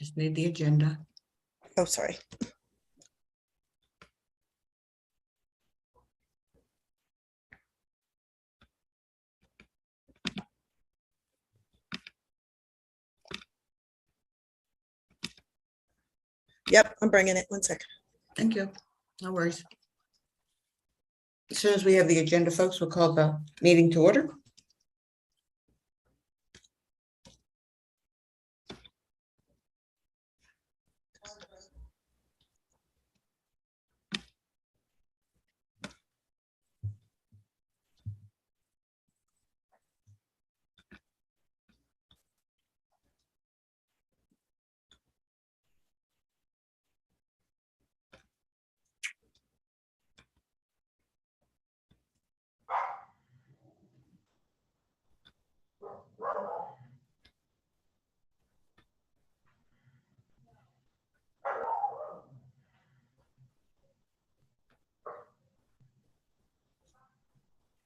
Just need the agenda. Oh, sorry. Yep, I'm bringing it. 1 second. Thank you. No worries. As soon as we have the agenda, folks, we'll call the meeting to order.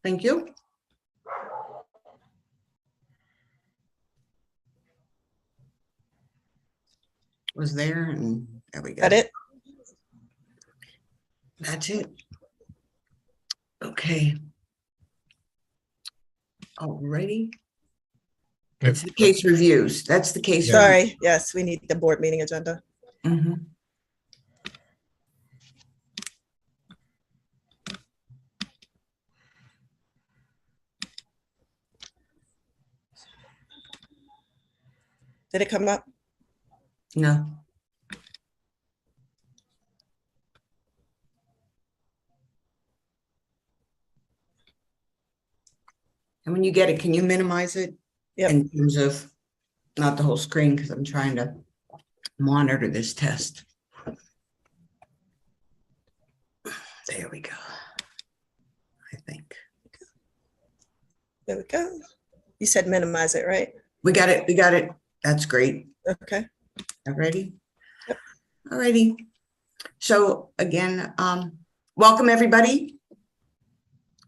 Thank you. Was there, and there we go. Got it? That's it. Okay. Alrighty. It's the case reviews. That's the case. Sorry. Yes, we need the board meeting agenda. Mhm. Did it come up? No. And when you get it, can you minimize it? Yep. In terms of not the whole screen, because I'm trying to monitor this test. There we go. I think. There we go. You said minimize it, right? We got it. We got it. That's great. Okay. Alrighty. Yep. Alrighty. So again, welcome everybody.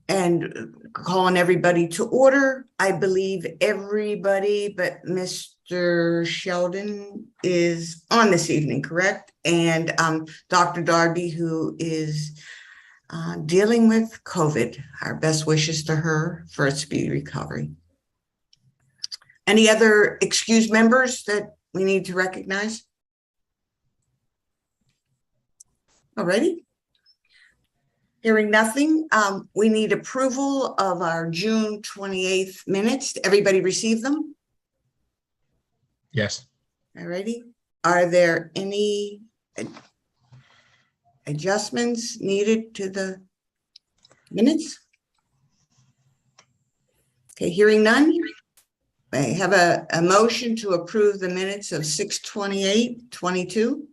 And calling everybody to order. I believe everybody but Mr. Sheldon is on this evening, correct? And Dr. Darby, who is dealing with COVID. Our best wishes to her for a speedy recovery. Any other excused members that we need to recognize? Alrighty. Hearing nothing, we need approval of our June 28th minutes. Everybody receive them? Yes. Alrighty. Are there any adjustments needed to the minutes? Okay, hearing none. I have a motion to approve the minutes of 6/28/22.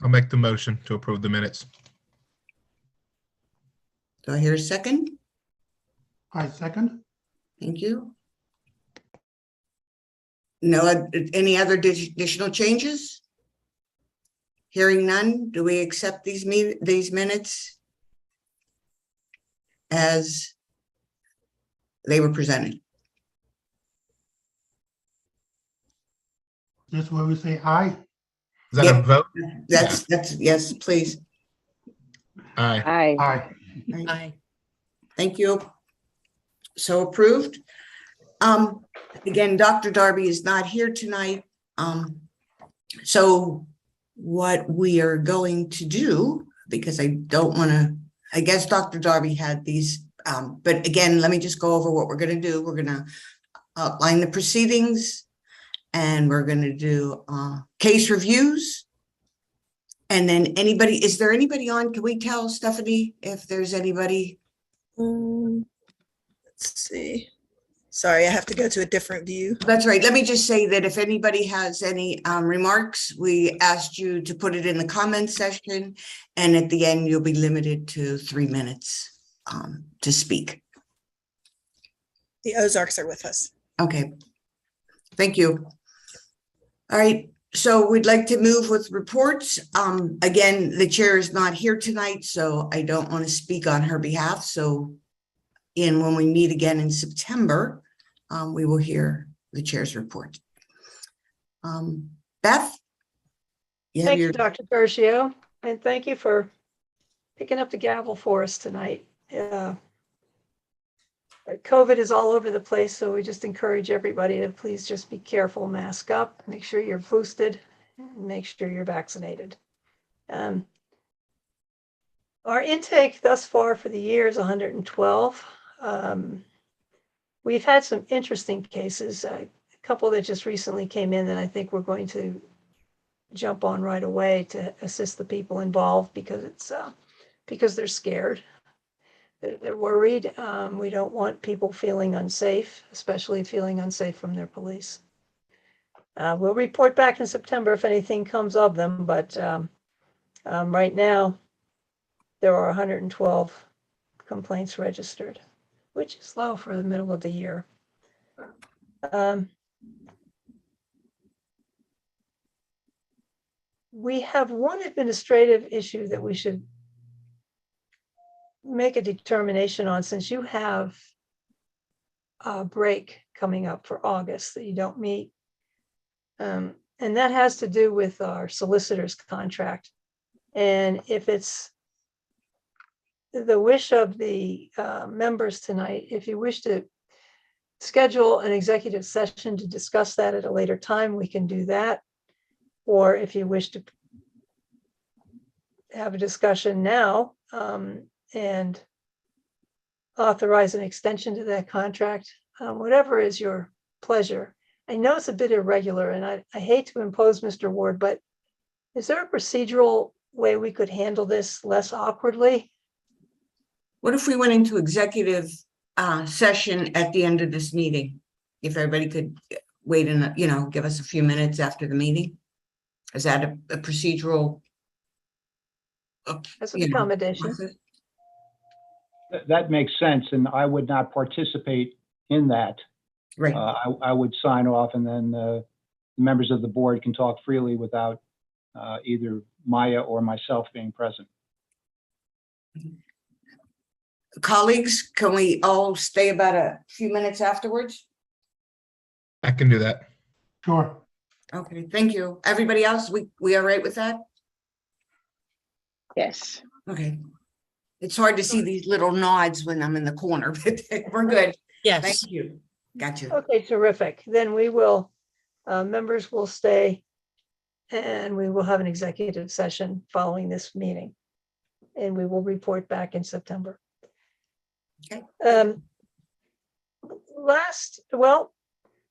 I'll make the motion to approve the minutes. Do I hear a second? I second. Thank you. No, any other additional changes? Hearing none, do we accept these minutes as they were presented? This where we say aye. Is that Yeah. a vote? That's yes, please. Aye. Aye. Aye. Aye. Thank you. So approved. Again, Dr. Darby is not here tonight. So what we are going to do, because I don't want to, I guess Dr. Darby had these, but again, let me just go over what we're going to do. We're going to outline the proceedings, and we're going to do case reviews. And then anybody, is there anybody on? Can we tell Stephanie if there's anybody? Let's see. Sorry, I have to go to a different view. That's right. Let me just say that if anybody has any remarks, we asked you to put it in the comment section. And at the end, you'll be limited to 3 minutes to speak. The Ozarks are with us. Okay. Thank you. All right. So we'd like to move with reports. Again, the chair is not here tonight, so I don't want to speak on her behalf. So when we meet again in September, we will hear the chair's report. Beth? You have Thank your, you, Dr. Garcia, and thank you for picking up the gavel for us tonight. COVID is all over the place, so we just encourage everybody to please just be careful, mask up, make sure you're boosted, and make sure you're vaccinated. Our intake thus far for the year is 112. We've had some interesting cases, a couple that just recently came in that I think we're going to jump on right away to assist the people involved because they're scared. They're worried. We don't want people feeling unsafe, especially feeling unsafe from their police. We'll report back in September if anything comes of them, but right now there are 112 complaints registered, which is low for the middle of the year. We have one administrative issue that we should make a determination on, since you have a break coming up for August that you don't meet. And that has to do with our solicitor's contract. And if it's the wish of the members tonight, if you wish to schedule an executive session to discuss that at a later time, we can do that. Or if you wish to have a discussion now and authorize an extension to that contract, whatever is your pleasure. I know it's a bit irregular, and I hate to impose, Mr. Ward, but is there a procedural way we could handle this less awkwardly? what if we went into executive session at the end of this meeting? If everybody could wait and, give us a few minutes after the meeting? Is that a procedural? As an accommodation? process? That makes sense, and I would not participate in that. Right. I would sign off, and then the members of the board can talk freely without either Maya or myself being present. Colleagues, can we all stay about a few minutes afterwards? I can do that. Sure. Okay, thank you. Everybody else, we all right with that? Yes. Okay. It's hard to see these little nods when I'm in the corner, but we're good. Yes. Thank you. Got you. Okay, terrific. Then we will, members will stay and we will have an executive session following this meeting. And we will report back in September. Okay.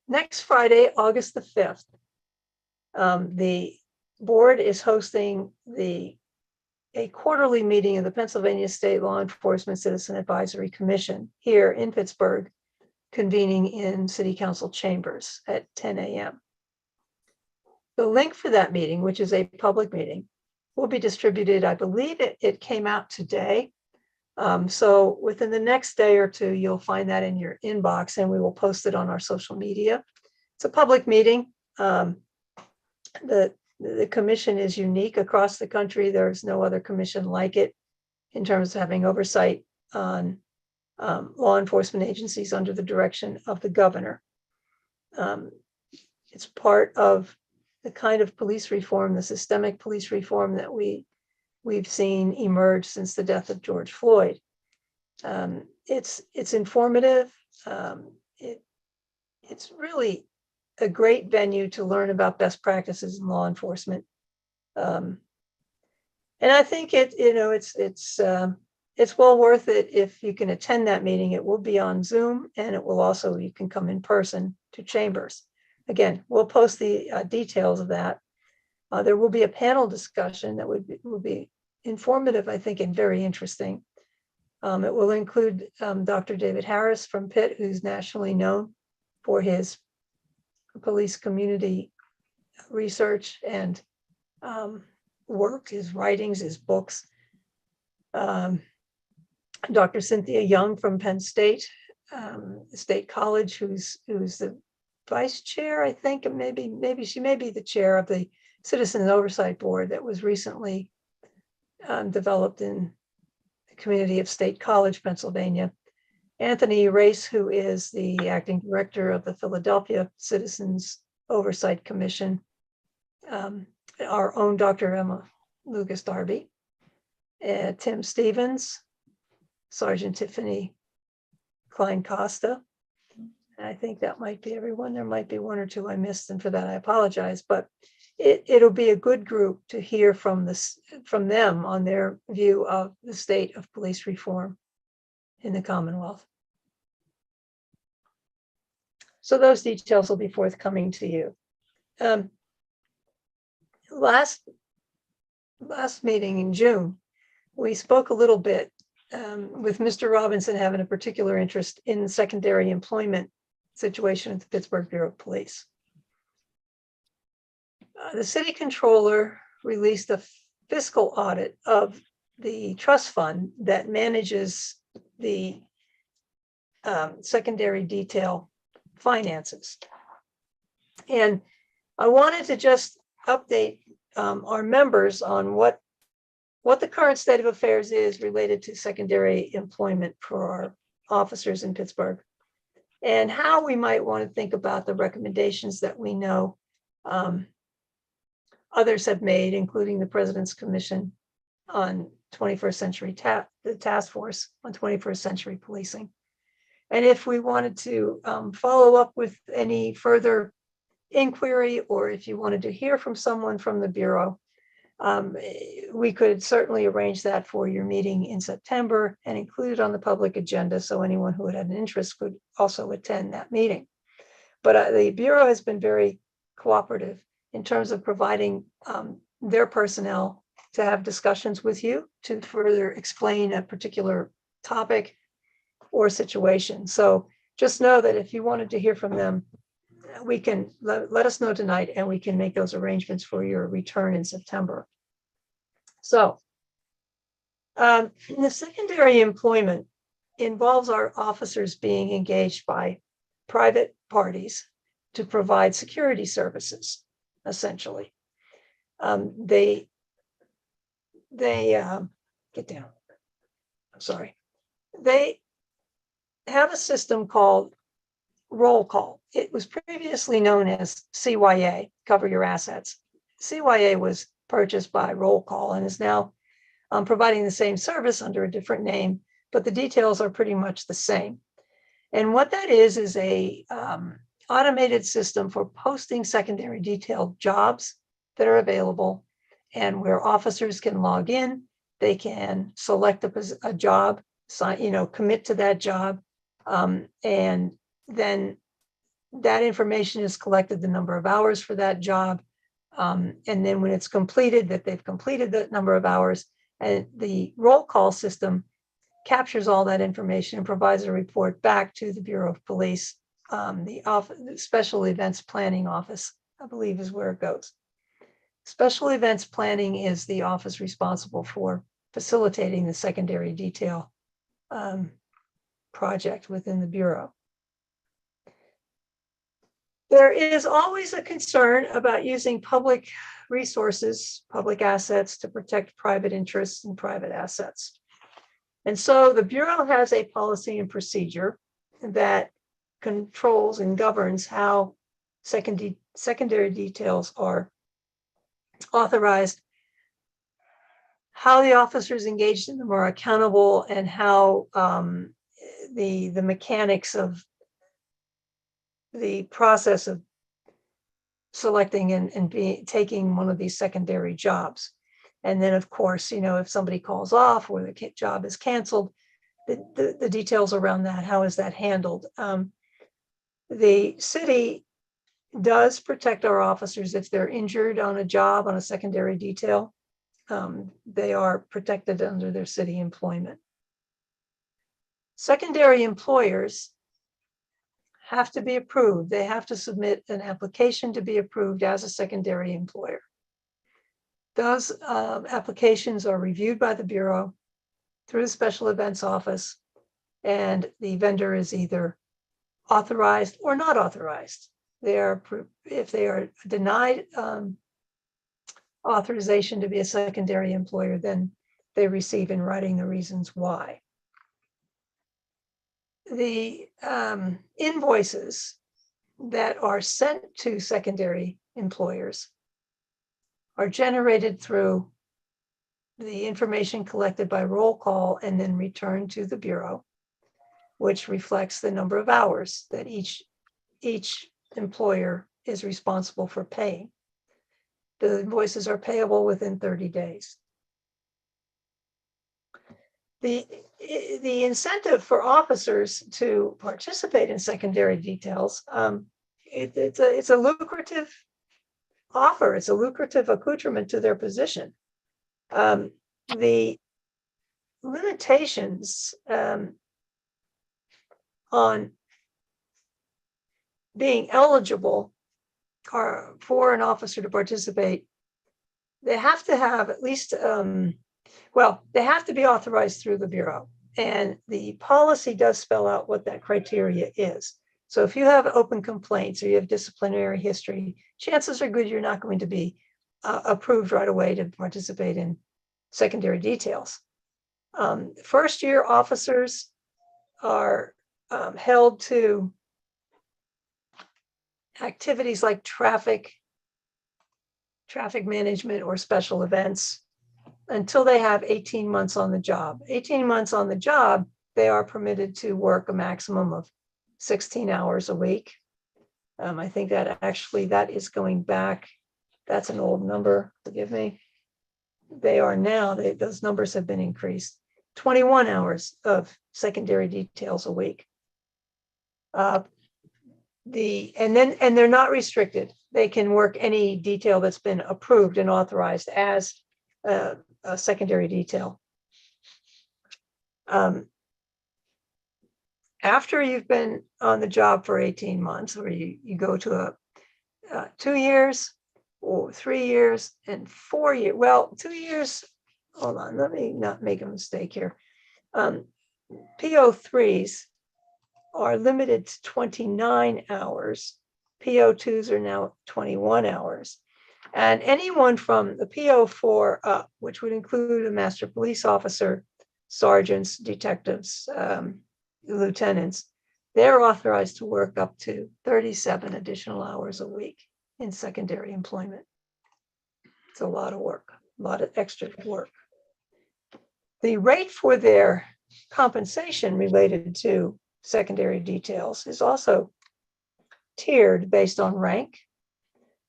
Next Friday, August the 5th, the board is hosting a quarterly meeting of the Pennsylvania State Law Enforcement Citizen Advisory Commission here in Pittsburgh, convening in City Council chambers at 10 a.m. The link for that meeting, which is a public meeting, will be distributed. I believe it came out today. So within the next day or two, you'll find that in your inbox, and we will post it on our social media. It's a public meeting. The commission is unique across the country. There's no other commission like it in terms of having oversight on law enforcement agencies under the direction of the governor. It's part of the kind of police reform, the systemic police reform that we've seen emerge since the death of George Floyd. It's informative. It's really a great venue to learn about best practices in law enforcement. And I think it's well worth it if you can attend that meeting. It will be on Zoom, and it will also, you can come in person to chambers. Again, we'll post the details of that. There will be a panel discussion that will be informative, I think, and very interesting. It will include Dr. David Harris from Pitt, who's nationally known for his police community research and work, his writings, his books. Dr. Cynthia Young from Penn State State College, who's the vice chair, I think, and maybe she may be the chair of the Citizen Oversight Board that was recently developed in the community of State College, Pennsylvania. Anthony Race, who is the acting director of the Philadelphia Citizens Oversight Commission, our own Dr. Emma Lucas Darby, Tim Stevens, Sergeant Tiffany Klein Costa. I think that might be everyone. There might be one or two I missed, and for that I apologize. But it'll be a good group to hear from them on their view of the state of police reform in the Commonwealth. So those details will be forthcoming to you. Last meeting in June, we spoke a little bit with Mr. Robinson having a particular interest in the secondary employment situation at the Pittsburgh Bureau of Police. The city controller released a fiscal audit of the trust fund that manages the secondary detail finances. And I wanted to just update our members on what the current state of affairs is related to secondary employment for our officers in Pittsburgh, and how we might want to think about the recommendations that we know others have made, including the President's Commission on 21st Century, the Task Force on 21st Century Policing. And if we wanted to follow up with any further inquiry, or if you wanted to hear from someone from the Bureau, we could certainly arrange that for your meeting in September and include it on the public agenda, so anyone who had an interest could also attend that meeting. But the Bureau has been very cooperative in terms of providing their personnel to have discussions with you to further explain a particular topic or situation. So just know that if you wanted to hear from them, we can let us know tonight, and we can make those arrangements for your return in September. So the secondary employment involves our officers being engaged by private parties to provide security services, essentially. They get down. I'm sorry. They have a system called roll call. It was previously known as CYA, Cover Your Assets. CYA was purchased by Roll Call and is now providing the same service under a different name, but the details are pretty much the same. And what that is a automated system for posting secondary detailed jobs that are available, and where officers can log in, they can select a job, commit to that job, and then that information is collected, the number of hours for that job. And then when it's completed, that they've completed that number of hours, and the roll call system captures all that information and provides a report back to the Bureau of Police. The Special Events Planning Office, I believe, is where it goes. Special Events Planning is the office responsible for facilitating the secondary detail project within the Bureau. There is always a concern about using public resources, public assets, to protect private interests and private assets. And so the Bureau has a policy and procedure that controls and governs how secondary details are authorized, how the officers engaged in them are accountable, and how the mechanics of the process of selecting and taking one of these secondary jobs. And then, of course, if somebody calls off or the job is canceled, the details around that, how is that handled? The city does protect our officers if they're injured on a job, on a secondary detail. They are protected under their city employment. Secondary employers have to be approved. They have to submit an application to be approved as a secondary employer. Those applications are reviewed by the Bureau through the Special Events Office, and the vendor is either authorized or not authorized. If they are denied authorization to be a secondary employer, then they receive in writing the reasons why. the invoices that are sent to secondary employers are generated through the information collected by roll call and then returned to the Bureau, which reflects the number of hours that each employer is responsible for paying. The invoices are payable within 30 days. The incentive for officers to participate in secondary details, it's a lucrative offer. It's a lucrative accoutrement to their position. The limitations on being eligible are for an officer to participate. They have to have at least, they have to be authorized through the Bureau. And the policy does spell out what that criteria is. So if you have open complaints or you have disciplinary history, chances are good you're not going to be approved right away to participate in secondary details. First year officers are held to activities like traffic management or special events until they have 18 months on the job. 18 months on the job, they are permitted to work a maximum of 16 hours a week. I think that is going back. That's an old number, forgive me. They are now, those numbers have been increased. 21 hours of secondary details a week. And they're not restricted. They can work any detail that's been approved and authorized as a secondary detail. After you've been on the job for 18 months, or you go to 2 years or 3 years and 4 years. Well, 2 years, hold on, let me not make a mistake here. PO3s are limited to 29 hours. PO2s are now 21 hours. And anyone from the PO4 up, which would include a master police officer, sergeants, detectives, lieutenants, they're authorized to work up to 37 additional hours a week in secondary employment. It's a lot of work, a lot of extra work. The rate for their compensation related to secondary details is also tiered based on rank,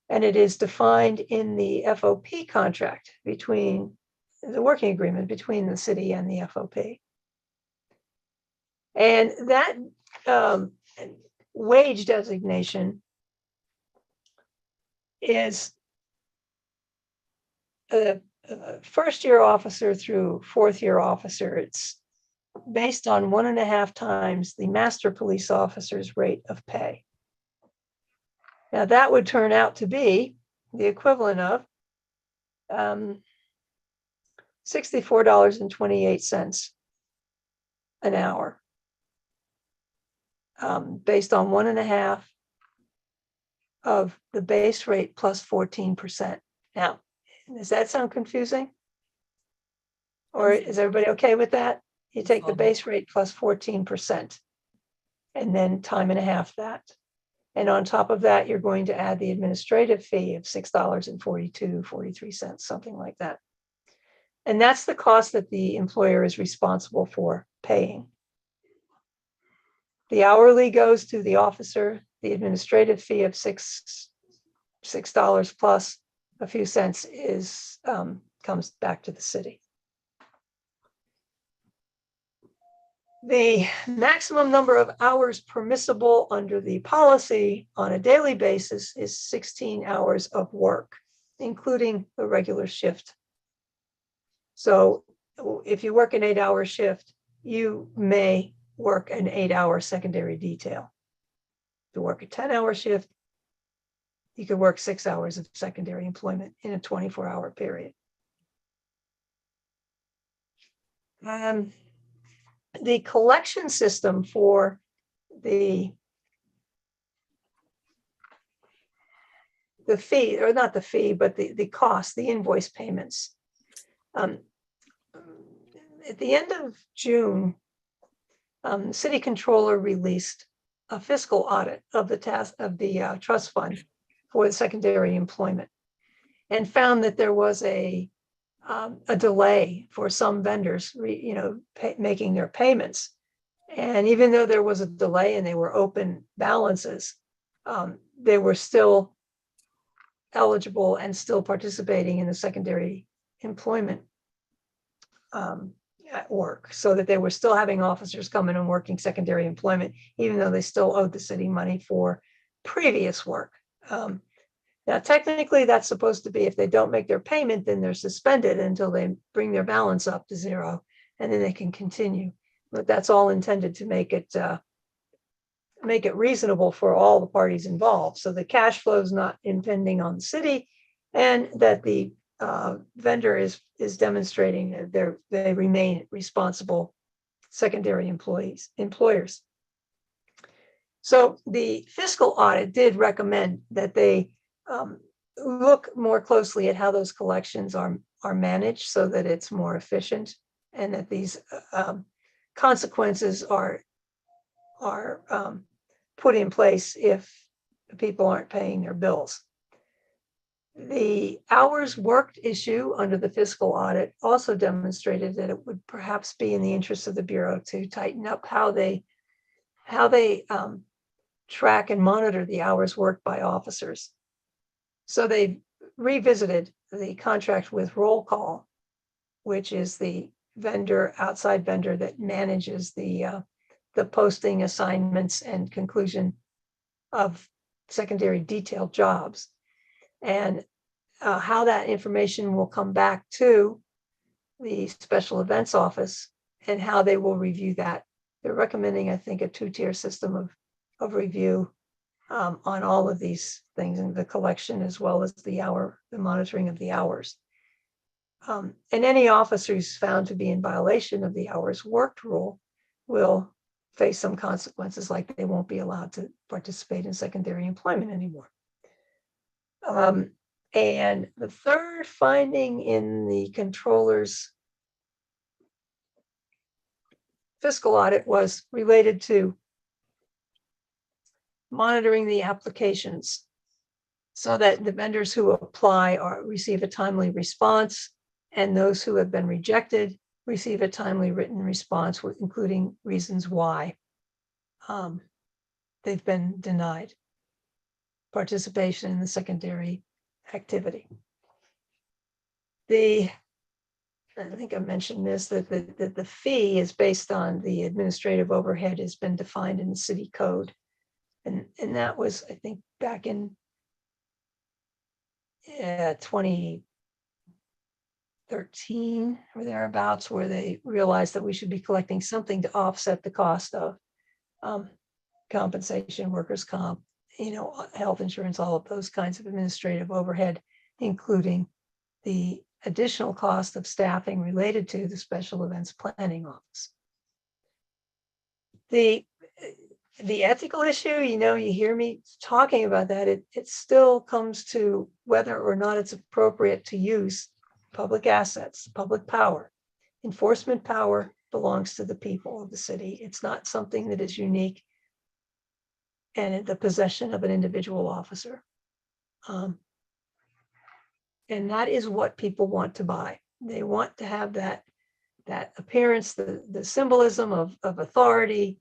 and it is defined in the FOP contract between the working agreement between the city and the FOP. And that wage designation is a first year officer through fourth year officer. It's based on 1.5 times the master police officer's rate of pay. Now that would turn out to be the equivalent of $64.28 an hour, based on 1.5 of the base rate plus 14%. Now, does that sound confusing? Or is everybody okay with that? You take the base rate plus 14% and then time and a half that. And on top of that, you're going to add the administrative fee of $6.43, something like that. And that's the cost that the employer is responsible for paying. The hourly goes to the officer, the administrative fee of $6 plus a few cents comes back to the city. The maximum number of hours permissible under the policy on a daily basis is 16 hours of work, including the regular shift. So if you work an 8-hour shift, you may work an 8-hour secondary detail. If you work a 10-hour shift, you could work 6 hours of secondary employment in a 24-hour period. The collection system for the fee, or not the fee, but the cost, the invoice payments. At the end of June, city controller released a fiscal audit of the trust fund for the secondary employment, and found that there was a delay for some vendors, making their payments. And even though there was a delay and they were open balances, they were still eligible and still participating in the secondary employment at work, so that they were still having officers come in and working secondary employment, even though they still owed the city money for previous work. Now, technically, that's supposed to be, if they don't make their payment, then they're suspended until they bring their balance up to zero, and then they can continue. But that's all intended to make it reasonable for all the parties involved. So the cash flow is not impending on the city, and that the vendor is demonstrating that they remain responsible secondary employers. So the fiscal audit did recommend that they look more closely at how those collections are managed, so that it's more efficient, and that these consequences are put in place if people aren't paying their bills. The hours worked issue under the fiscal audit also demonstrated that it would perhaps be in the interest of the Bureau to tighten up how they track and monitor the hours worked by officers. So they revisited the contract with Roll Call, which is the outside vendor that manages the posting, assignments, and conclusion of secondary detailed jobs, and how that information will come back to the special events office and how they will review that. They're recommending, I think, a 2-tier system of review on all of these things, and the collection as well as the monitoring of the hours. And any officer who's found to be in violation of the hours worked rule will face some consequences, like they won't be allowed to participate in secondary employment anymore. And the third finding in the controller's fiscal audit was related to monitoring the applications, so that the vendors who apply receive a timely response, and those who have been rejected receive a timely written response, including reasons why they've been denied participation in the secondary activity. I think I mentioned this, that the fee is based on the administrative overhead has been defined in the city code. And that was, I think, back in 2013 or thereabouts, where they realized that we should be collecting something to offset the cost of compensation, workers' comp, health insurance, all of those kinds of administrative overhead, including the additional cost of staffing related to the special events planning office. The ethical issue, you hear me talking about that, it still comes to whether or not it's appropriate to use public assets, public power. Enforcement power belongs to the people of the city. It's not something that is unique and in the possession of an individual officer. And that is what people want to buy. They want to have that appearance, the symbolism of authority,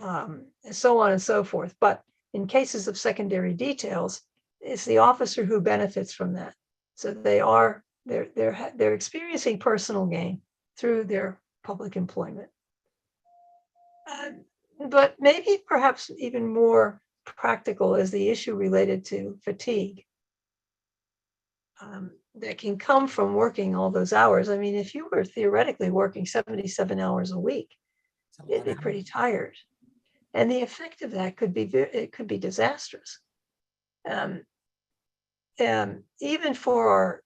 and so on and so forth. But in cases of secondary details, it's the officer who benefits from that. So they're experiencing personal gain through their public employment. But maybe perhaps even more practical is the issue related to fatigue that can come from working all those hours. I mean, if you were theoretically working 77 hours a week, you'd be pretty tired. And the effect of that could be disastrous. Even for our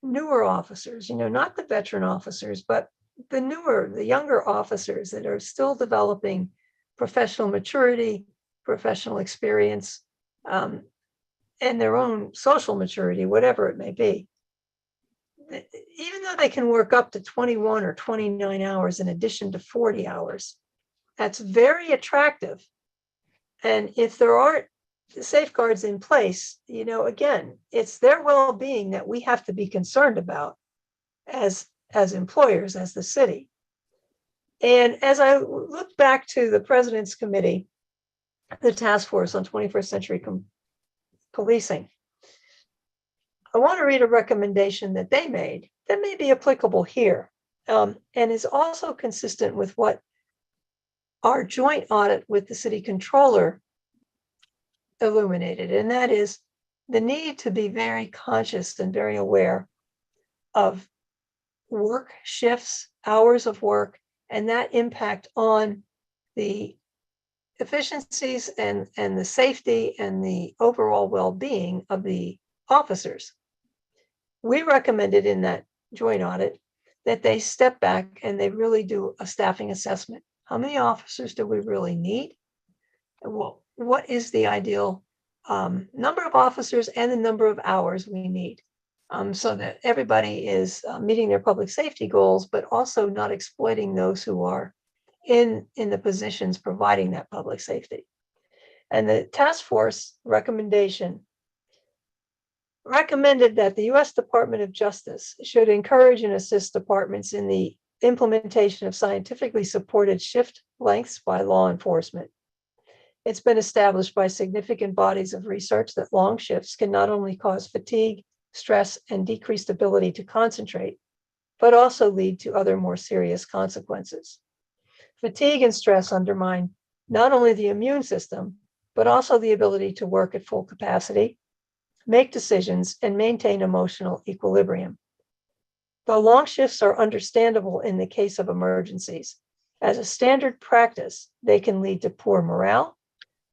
newer officers, not the veteran officers, but the younger officers that are still developing professional maturity, professional experience, and their own social maturity, whatever it may be. Even though they can work up to 21 or 29 hours in addition to 40 hours That's very attractive. And if there aren't safeguards in place, again, it's their well-being that we have to be concerned about as employers, as the city. And as I look back to the President's Committee, the Task Force on 21st Century Policing, I want to read a recommendation that they made that may be applicable here, and is also consistent with what our joint audit with the city controller illuminated, and that is the need to be very conscious and very aware of work shifts, hours of work, and that impact on the efficiencies and the safety and the overall well-being of the officers. We recommended in that joint audit that they step back and they really do a staffing assessment. How many officers do we really need? Well, what is the ideal number of officers and the number of hours we need, so that everybody is meeting their public safety goals, but also not exploiting those who are in the positions providing that public safety. And the task force recommended that the U.S. Department of Justice should encourage and assist departments in the implementation of scientifically supported shift lengths by law enforcement. It's been established by significant bodies of research that long shifts can not only cause fatigue, stress, and decreased ability to concentrate, but also lead to other more serious consequences. Fatigue and stress undermine not only the immune system, but also the ability to work at full capacity, make decisions, and maintain emotional equilibrium. Though long shifts are understandable in the case of emergencies, as a standard practice, they can lead to poor morale,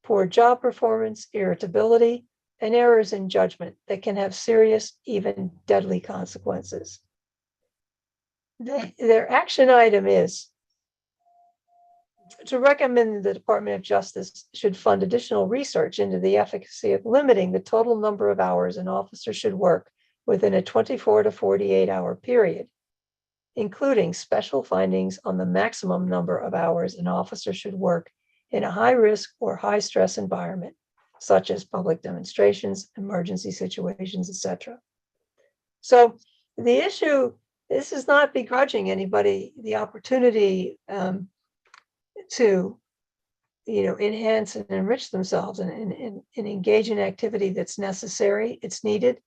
poor job performance, irritability, and errors in judgment that can have serious, even deadly consequences. Their action item is to recommend the Department of Justice should fund additional research into the efficacy of limiting the total number of hours an officer should work within a 24 to 48 hour period, including special findings on the maximum number of hours an officer should work in a high risk or high stress environment, such as public demonstrations, emergency situations, etc. So the issue, this is not begrudging anybody the opportunity to enhance and enrich themselves and engage in activity that's necessary, it's needed.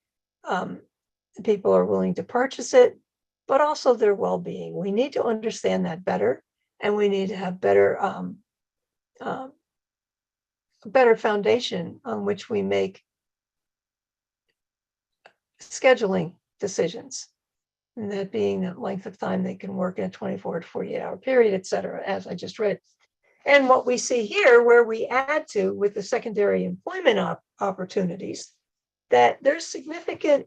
People are willing to purchase it, but also their well-being. We need to understand that better, and we need to have better foundation on which we make scheduling decisions, and that being the length of time they can work in a 24 to 48 hour period, et cetera, as I just read. And what we see here, where we add to with the secondary employment opportunities, that there's significant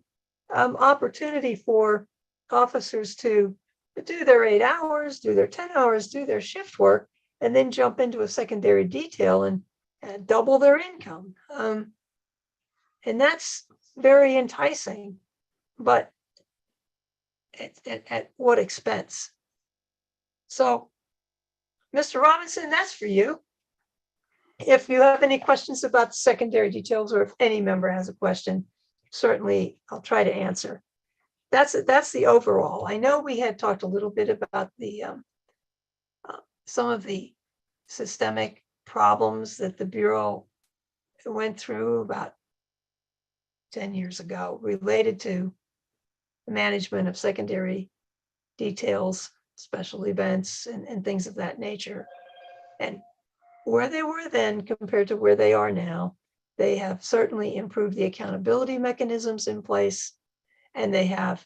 opportunity for officers to do their 8 hours, do their 10 hours, do their shift work, and then jump into a secondary detail and double their income. And that's very enticing, but at what expense? So, Mr. Robinson, that's for you. If you have any questions about the secondary details, or if any member has a question, certainly I'll try to answer. That's the overall. I know we had talked a little bit about the some of the systemic problems that the Bureau went through about 10 years ago related to the management of secondary details, special events, and things of that nature. And where they were then compared to where they are now, they have certainly improved the accountability mechanisms in place, and they have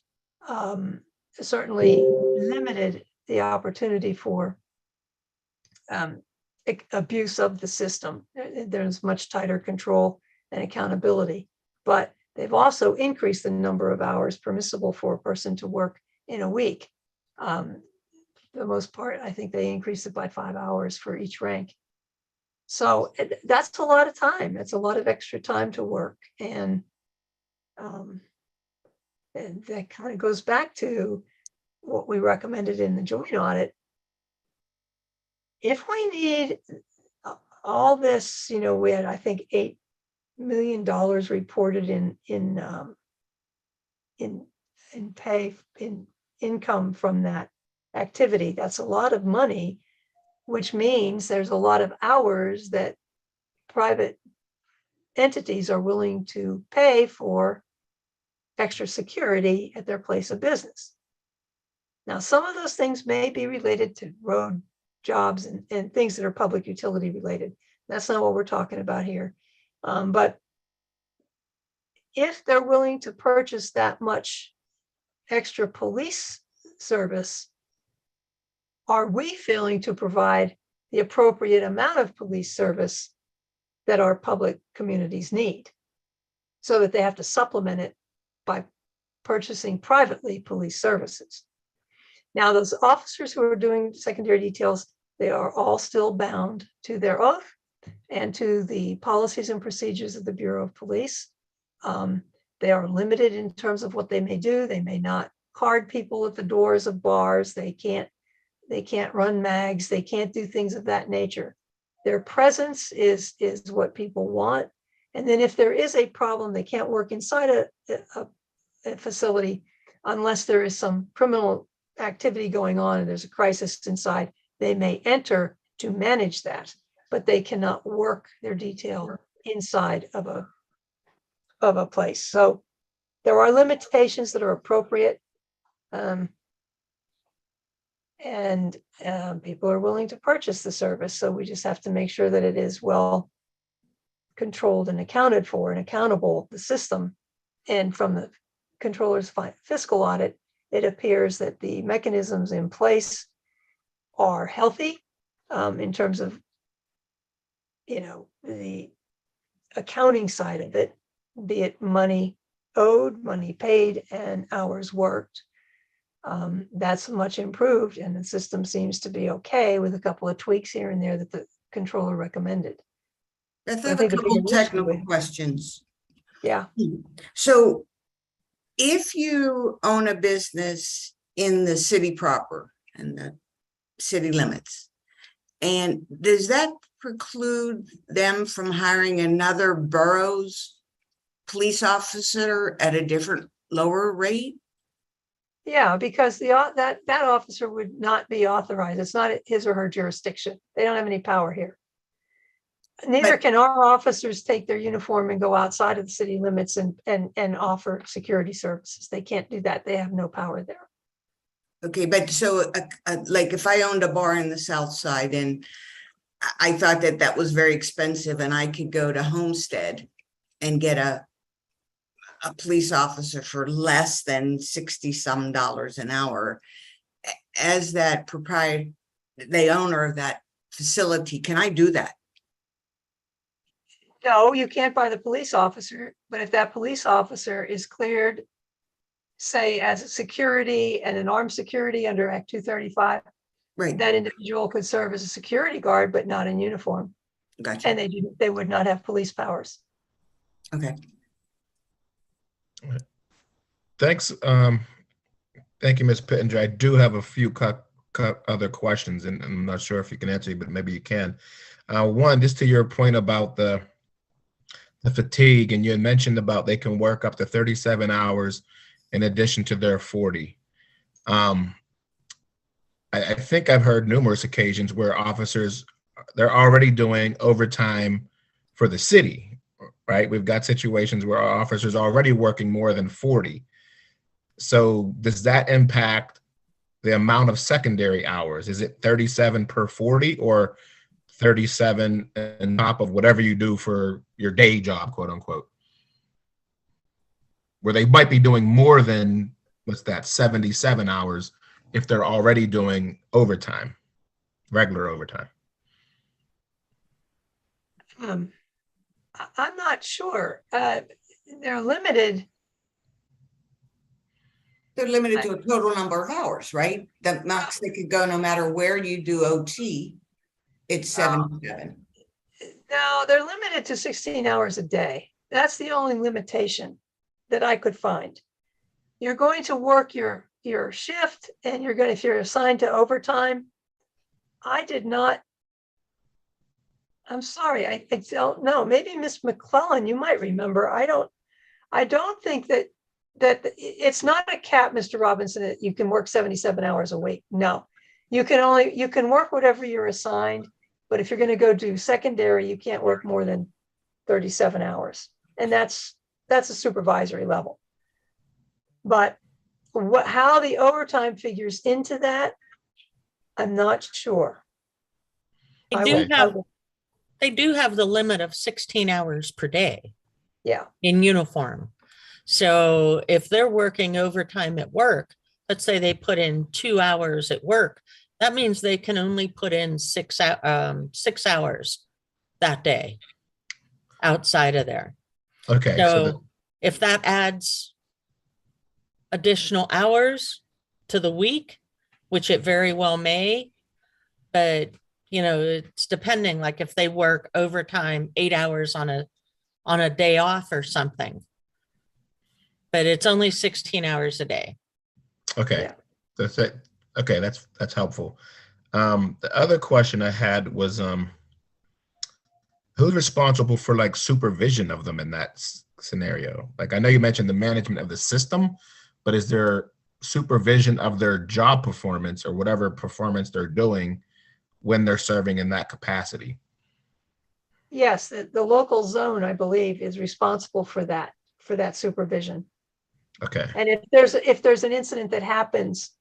certainly limited the opportunity for abuse of the system. There's much tighter control and accountability, but they've also increased the number of hours permissible for a person to work in a week. For the most part, I think they increased it by 5 hours for each rank. So that's a lot of time. That's a lot of extra time to work. And that kind of goes back to what we recommended in the joint audit. if we need all this, we had, I think, $8 million reported in income from that activity. That's a lot of money, which means there's a lot of hours that private entities are willing to pay for extra security at their place of business. Now, some of those things may be related to road jobs and things that are public utility related. That's not what we're talking about here. But if they're willing to purchase that much extra police service, are we failing to provide the appropriate amount of police service that our public communities need, so that they have to supplement it by purchasing privately police services? Now, those officers who are doing secondary details, they are all still bound to their oath and to the policies and procedures of the Bureau of Police. They are limited in terms of what they may do. They may not card people at the doors of bars. They can't run mags. They can't do things of that nature. Their presence is what people want. And then if there is a problem, they can't work inside a facility unless there is some criminal activity going on and there's a crisis inside. They may enter to manage that, but they cannot work their detail inside of a place. So there are limitations that are appropriate. And people are willing to purchase the service. So we just have to make sure that it is well controlled and accounted for and accountable, the system. And from the controller's fiscal audit, it appears that the mechanisms in place are healthy in terms of, the accounting side of it, be it money owed, money paid, and hours worked. That's much improved, and the system seems to be okay with a couple of tweaks here and there that the controller recommended. I I have a think the couple bigger issue technical with- questions. Yeah. So if you own a business in the city proper and the city limits, and does that preclude them from hiring another borough's police officer at a different lower rate? Yeah, because that officer would not be authorized. It's not his or her jurisdiction. They don't have any power here. Neither But- can our officers take their uniform and go outside of the city limits and offer security services. They can't do that. They have no power there. Okay, but so like if I owned a bar in the South Side and I thought that was very expensive and I could go to Homestead and get a police officer for less than $60-some an hour, as that the owner of that facility, can I do that? No, you can't buy the police officer, but if that police officer is cleared, say as a security and an armed security under Act 235, Right, that individual could serve as a security guard, but not in uniform. gotcha. And they would not have police powers. Okay. Thanks. Thank you, Ms. Pittenger. I do have a few other questions, and I'm not sure if you can answer, but maybe you can. One, just to your point about the fatigue, and you had mentioned about they can work up to 37 hours in addition to their 40. I think I've heard numerous occasions where officers, they're already doing overtime for the city, right? We've got situations where our officers are already working more than 40. So does that impact the amount of secondary hours? Is it 37 per 40 or 37 on top of whatever you do for your day job, quote unquote? Where they might be doing more than, what's that, 77 hours if they're already doing overtime, regular overtime. I'm not sure. They're limited. They're limited to a total number of hours, right? The max they could go no matter where you do OT, it's 77. No, they're limited to 16 hours a day. That's the only limitation that I could find. You're going to work your shift, and if you're assigned to overtime. I did not I'm sorry, I don't know. Maybe Miss McClellan, you might remember. I don't think that it's not a cap, Mr. Robinson, that you can work 77 hours a week. No, you can work whatever you're assigned, but if you're going to go do secondary, you can't work more than 37 hours. And that's a supervisory level. But how the overtime figures into that, I'm not sure. They do have the limit of 16 hours per day. Yeah. In uniform. So if they're working overtime at work, let's say they put in 2 hours at work, that means they can only put in 6 hours that day outside of there. Okay. So if that adds additional hours to the week, which it very well may, but it's depending, like if they work overtime 8 hours on a day off or something, but it's only 16 hours a day. Okay. Yeah. That's it. Okay. That's helpful. The other question I had was, who's responsible for like supervision of them in that scenario? Like, I know you mentioned the management of the system, but is there supervision of their job performance or whatever performance they're doing when they're serving in that capacity? Yes, the local zone, I believe, is responsible for that supervision. Okay. And if there's an incident that happens,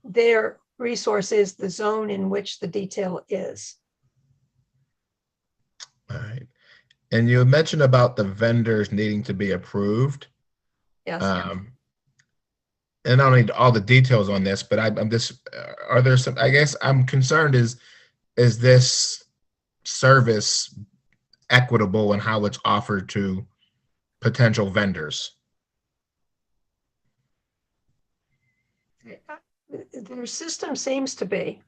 their resource is the zone in which the detail is. All right. And you mentioned about the vendors needing to be approved. Yes. And I don't need all the details on this, but I'm just, are there some, I guess I'm concerned is this service equitable in how it's offered to potential vendors? Their system seems to be.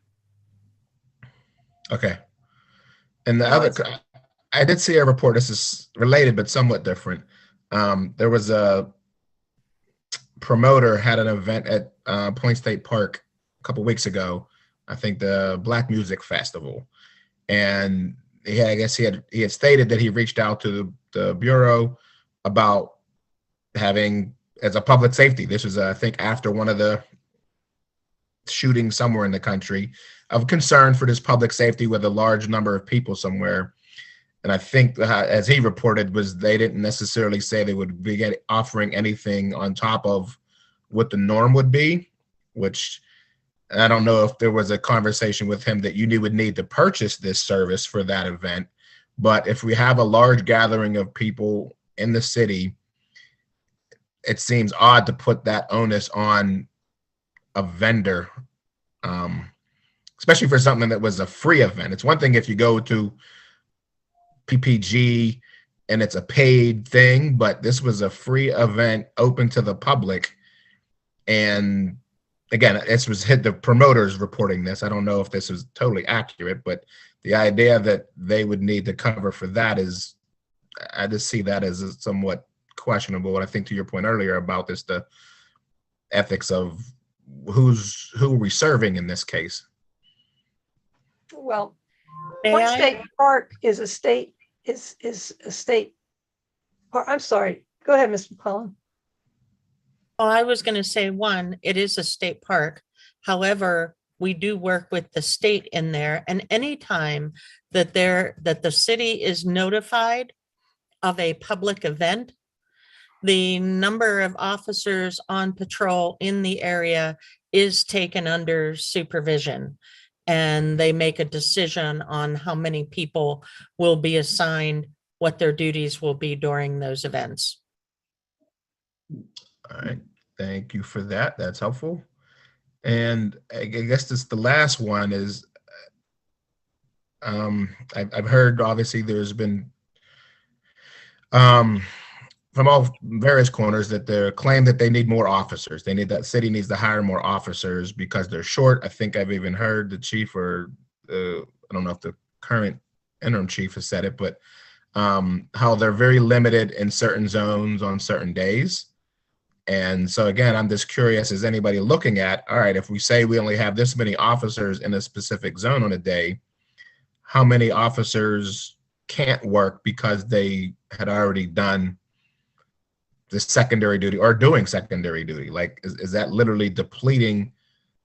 Okay. And the No, other, I did see a report, this is related, but somewhat different. There was a promoter had an event at Point State Park a couple weeks ago, I think the Black Music Festival. And he had stated that he reached out to the Bureau about having, as a public safety, this was, I think, after one of the shootings somewhere in the country, of concern for this public safety with a large number of people somewhere. And I think, as he reported, was they didn't necessarily say they would be offering anything on top of what the norm would be, which I don't know if there was a conversation with him that you would need to purchase this service for that event. But if we have a large gathering of people in the city, it seems odd to put that onus on a vendor, especially for something that was a free event. It's one thing if you go to PPG and it's a paid thing, but this was a free event open to the public. And again, this was the promoters reporting this. I don't know if this is totally accurate, but the idea that they would need to cover for that is, I just see that as somewhat questionable. And I think to your point earlier about this, the ethics of who are we serving in this case? Well, May Point I? State Park is a state park. I'm sorry. Go ahead, Mr. McClellan. Well, I was going to say, one, it is a state park. However, we do work with the state in there, and anytime that the city is notified of a public event, the number of officers on patrol in the area is taken under supervision, and they make a decision on how many people will be assigned, what their duties will be during those events. All right, thank you for that. That's helpful. And I guess this the last one is, I've heard obviously there's been from all various corners that they're claim that they need more officers. That city needs to hire more officers because they're short. I think I've even heard the chief or I don't know if the current interim chief has said it, but how they're very limited in certain zones on certain days. And so again, I'm just curious, is anybody looking at, all right, if we say we only have this many officers in a specific zone on a day, how many officers can't work because they had already done the secondary duty or doing secondary duty? Like, is that literally depleting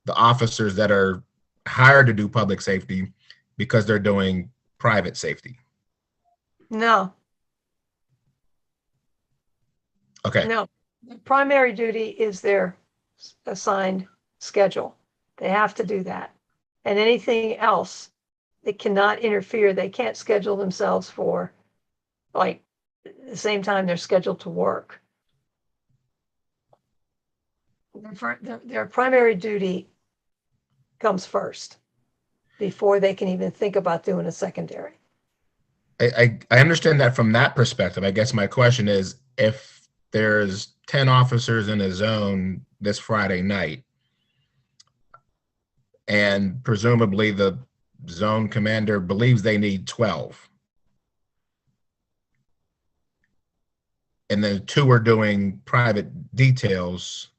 the officers that are hired to do public safety because they're doing private safety? No, Okay. no. The primary duty is their assigned schedule. They have to do that. And anything else, they cannot interfere. They can't schedule themselves for like the same time they're scheduled to work. Their primary duty comes first before they can even think about doing a secondary. I understand that from that perspective. I guess my question is, if there's 10 officers in a zone this Friday night, and presumably the zone commander believes they need 12, and then 2 are doing private details,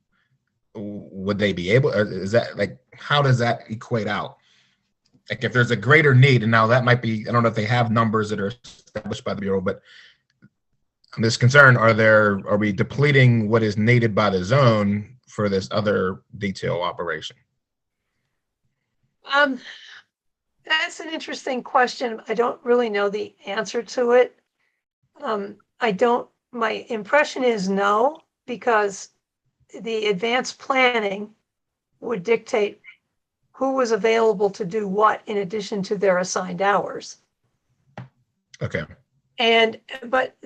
would they be able, is that like, how does that equate out? Like, if there's a greater need, and now that might be, I don't know if they have numbers that are established by the Bureau, but I'm just concerned, are we depleting what is needed by the zone for this other detail operation? That's an interesting question. I don't really know the answer to it. My impression is no, because the advanced planning would dictate who was available to do what in addition to their assigned hours. Okay. But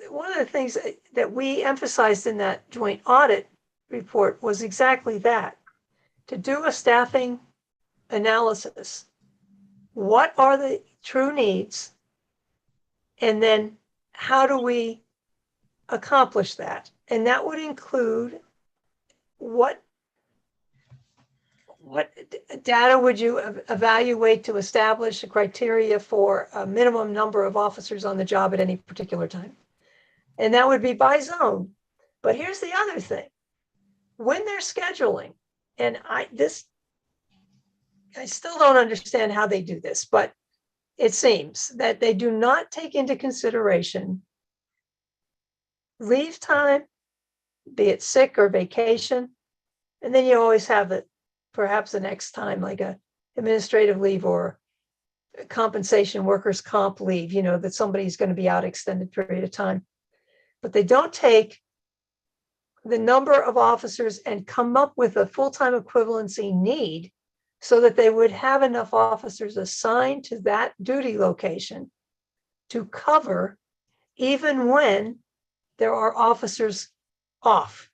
one of the things that we emphasized in that joint audit report was exactly that, to do a staffing analysis. What are the true needs? And then how do we accomplish that? And that would include what data would you evaluate to establish a criteria for a minimum number of officers on the job at any particular time? And that would be by zone. But here's the other thing. When they're scheduling, and I still don't understand how they do this, but it seems that they do not take into consideration leave time, be it sick or vacation. And then you always have perhaps the next time, like a administrative leave or compensation, workers' comp leave, that somebody's going to be out extended period of time. But they don't take the number of officers and come up with a full-time equivalency need so that they would have enough officers assigned to that duty location to cover even when there are officers off,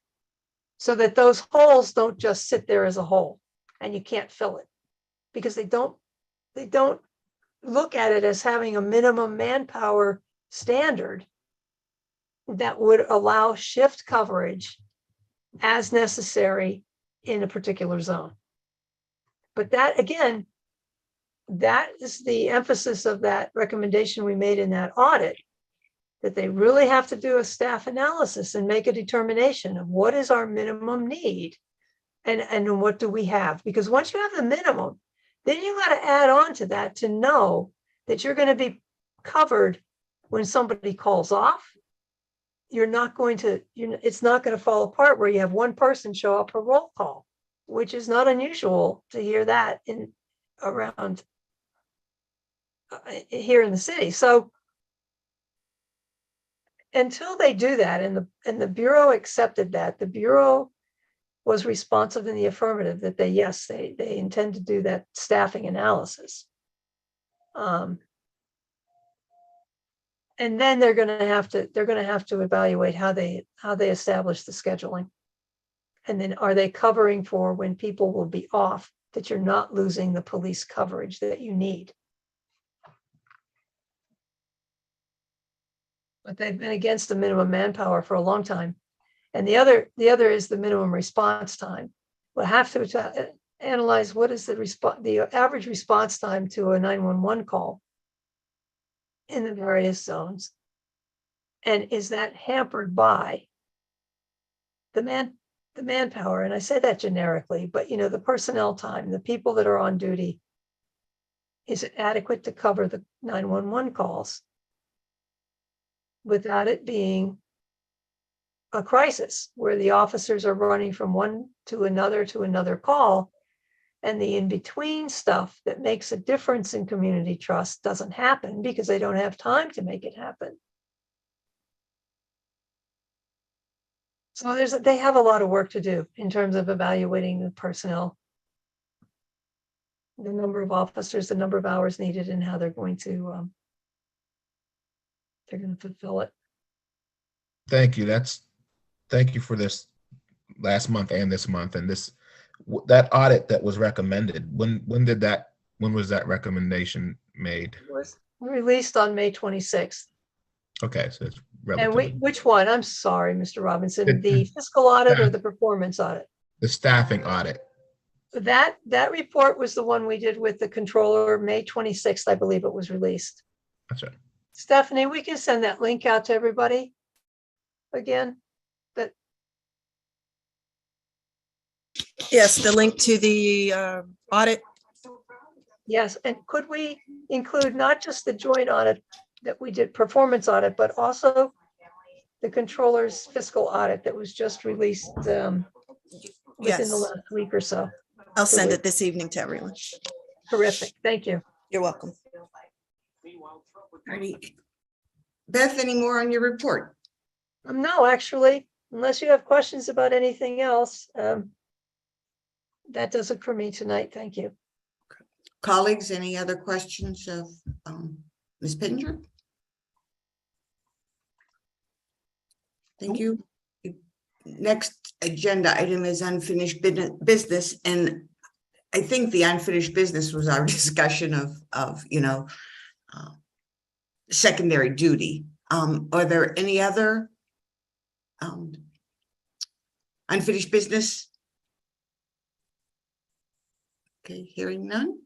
so that those holes don't just sit there as a hole and you can't fill it, because they don't look at it as having a minimum manpower standard that would allow shift coverage as necessary in a particular zone. But that, again, that is the emphasis of that recommendation we made in that audit, that they really have to do a staff analysis and make a determination of what is our minimum need and what do we have. Because once you have the minimum, then you got to add on to that to know that you're going to be covered when somebody calls off. You're not going to, it's not going to fall apart where you have one person show up for roll call, which is not unusual to hear that around here in the city. So until they do that, and the Bureau accepted that, the Bureau was responsive in the affirmative that they intend to do that staffing analysis. And then they're going to have to evaluate how they establish the scheduling. And then are they covering for when people will be off, that you're not losing the police coverage that you need. But they've been against the minimum manpower for a long time. And the other is the minimum response time. We'll have to analyze what is the average response time to a 911 call in the various zones. And is that hampered by the manpower? And I say that generically, but the personnel time, the people that are on duty, is it adequate to cover the 911 calls without it being a crisis where the officers are running from one to another call, and the in-between stuff that makes a difference in community trust doesn't happen because they don't have time to make it happen. So they have a lot of work to do in terms of evaluating the personnel, the number of officers, the number of hours needed, and how they're going to fulfill it. Thank you. Thank you for this last month and this month and that audit that was recommended. When was that recommendation made? It was released on May 26th. Okay, so it's And relatively which one? I'm sorry, Mr. Robinson, It- the fiscal audit or the performance audit? the staffing audit. That report was the one we did with the controller, May 26th, I believe it was released. That's right. Stephanie, we can send that link out to everybody again. Yes, the link to the audit. Yes, and could we include not just the joint audit that we did, performance audit, but also the controller's fiscal audit that was just released within Yes, the last week or so? I'll send it this evening to everyone. Terrific, thank you. You're welcome. Alrighty. Beth, any more on your report? No, actually, unless you have questions about anything else, that does it for me tonight. Thank you. Colleagues, any other questions of Ms. Pittenger? Thank you. Next agenda item is unfinished business, and I think the unfinished business was our discussion of secondary duty. Are there any other unfinished business? Okay, hearing none.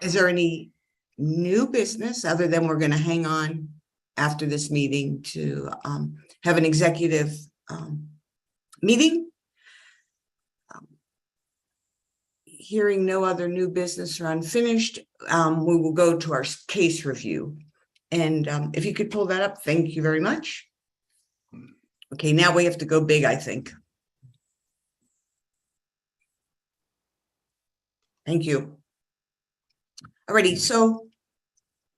Is there any new business other than we're going to hang on after this meeting to have an executive meeting? Hearing no other new business or unfinished, we will go to our case review. And if you could pull that up, thank you very much. Okay, now we have to go big, I think. Thank you. Alrighty, so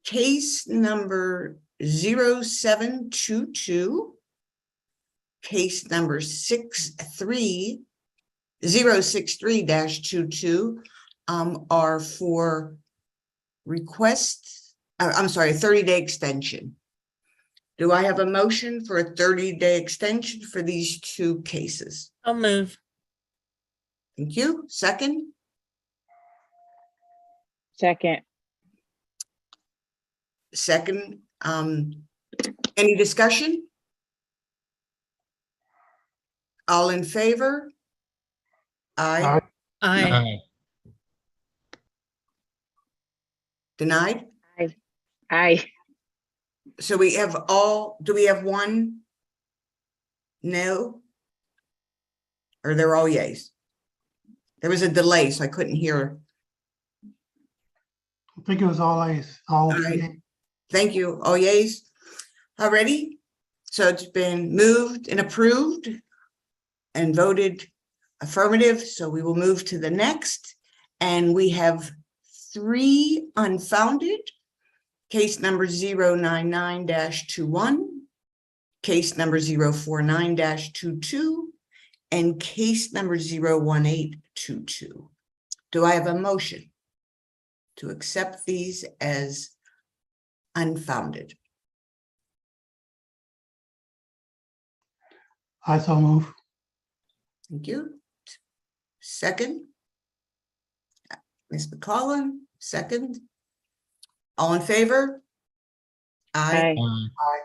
case number 0722, case number 063-22 are for requests. I'm sorry, a 30-day extension. Do I have a motion for a 30-day extension for these two cases? I'll move. Thank you. Second? Second. Second. Any discussion? All in favor? Aye. Aye. Denied? Aye. So we have do we have one no? Or they're all yays? There was a delay, so I couldn't hear. I think it was all ayes. All All right. Thank you. All yays. Already. So it's been moved and approved and voted affirmative. So we will move to the next. And we have 3 unfounded. Case number 099-21, case number 049-22, and case number 01822. Do I have a motion to accept these as unfounded? I so move. Thank you. Second. Ms. McCollum, second. All in favor? Aye. Aye.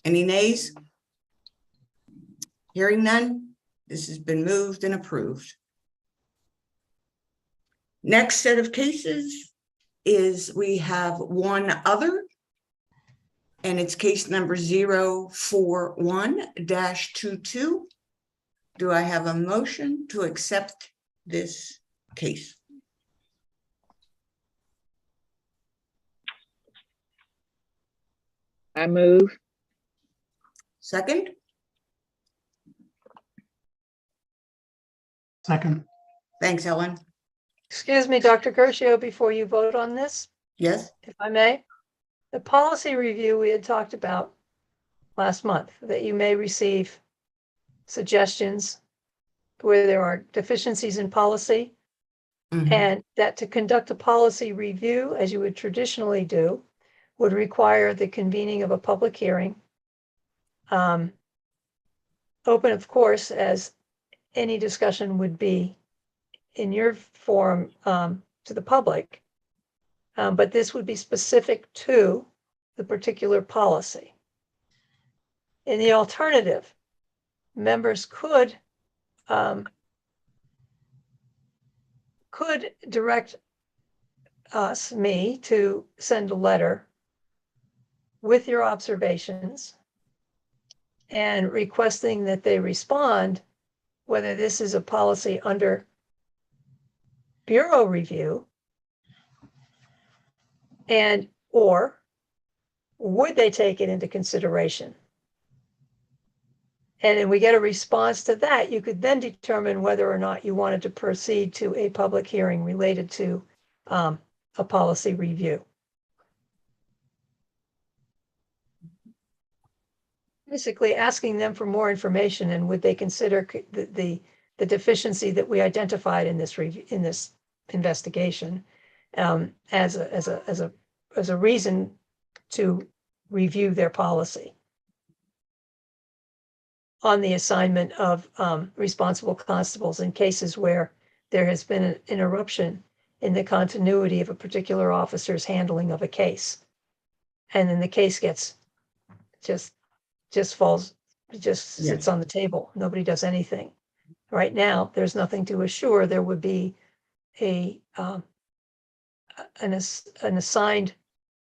Any nays? Hearing none, this has been moved and approved. Next set of cases is we have one other, and it's case number 041-22. do I have a motion to accept this case? I move. Second? Second. Thanks, Ellen. Excuse me, Dr. Gershio, before you vote on this, Yes? if I may. The policy review we had talked about last month, that you may receive suggestions where there are deficiencies in policy, Mhm. and that to conduct a policy review, as you would traditionally do, would require the convening of a public hearing. Open, of course, as any discussion would be in your forum to the public. But this would be specific to the particular policy. In the alternative, members could direct me to send a letter with your observations and requesting that they respond whether this is a policy under bureau review and or would they take it into consideration? And then we get a response to that. You could then determine whether or not you wanted to proceed to a public hearing related to a policy review. Basically asking them for more information and would they consider the deficiency that we identified in this review, in this investigation as a reason to review their policy on the assignment of responsible constables in cases where there has been an interruption in the continuity of a particular officer's handling of a case. And then the case gets just falls, just sits on the table. Nobody does anything. Right now, there's nothing to assure there would be an assigned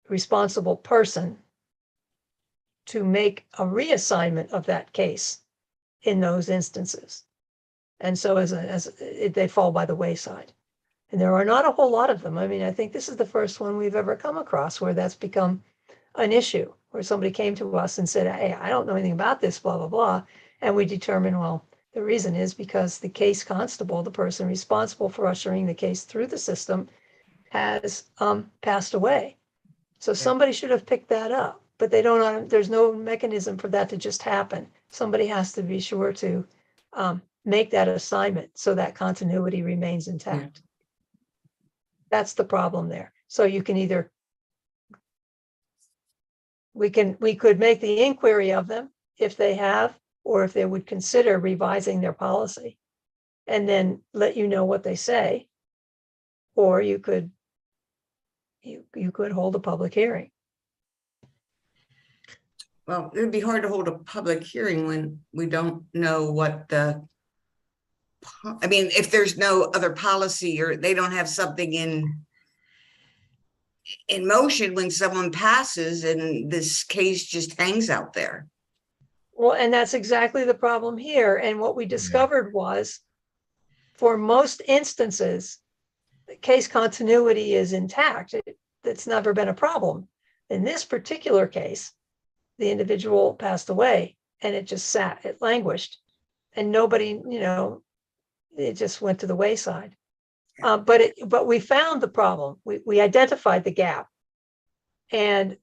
responsible person to make a reassignment of that case in those instances. And so they fall by the wayside. And there are not a whole lot of them. I mean, I think this is the first one we've ever come across where that's become an issue, where somebody came to us and said, hey, I don't know anything about this, blah, blah, blah. And we determined, well, the reason is because the case constable, the person responsible for ushering the case through the system, has passed away. So somebody should have picked that up, but they don't, there's no mechanism for that to just happen. Somebody has to be sure to make that assignment so that continuity remains intact. That's the problem there. So you can either, we could make the inquiry of them if they have, or if they would consider revising their policy and then let you know what they say. Or you could hold a public hearing. Well, it'd be hard to hold a public hearing when we don't know what I mean, if there's no other policy or they don't have something in motion when someone passes and this case just hangs out there. Well, and that's exactly the problem here. And what we discovered was, for most instances, the case continuity is intact. That's never been a problem. In this particular case, the individual passed away and it just sat, it languished, and nobody, it just went to the wayside. But we found the problem. We identified the gap. And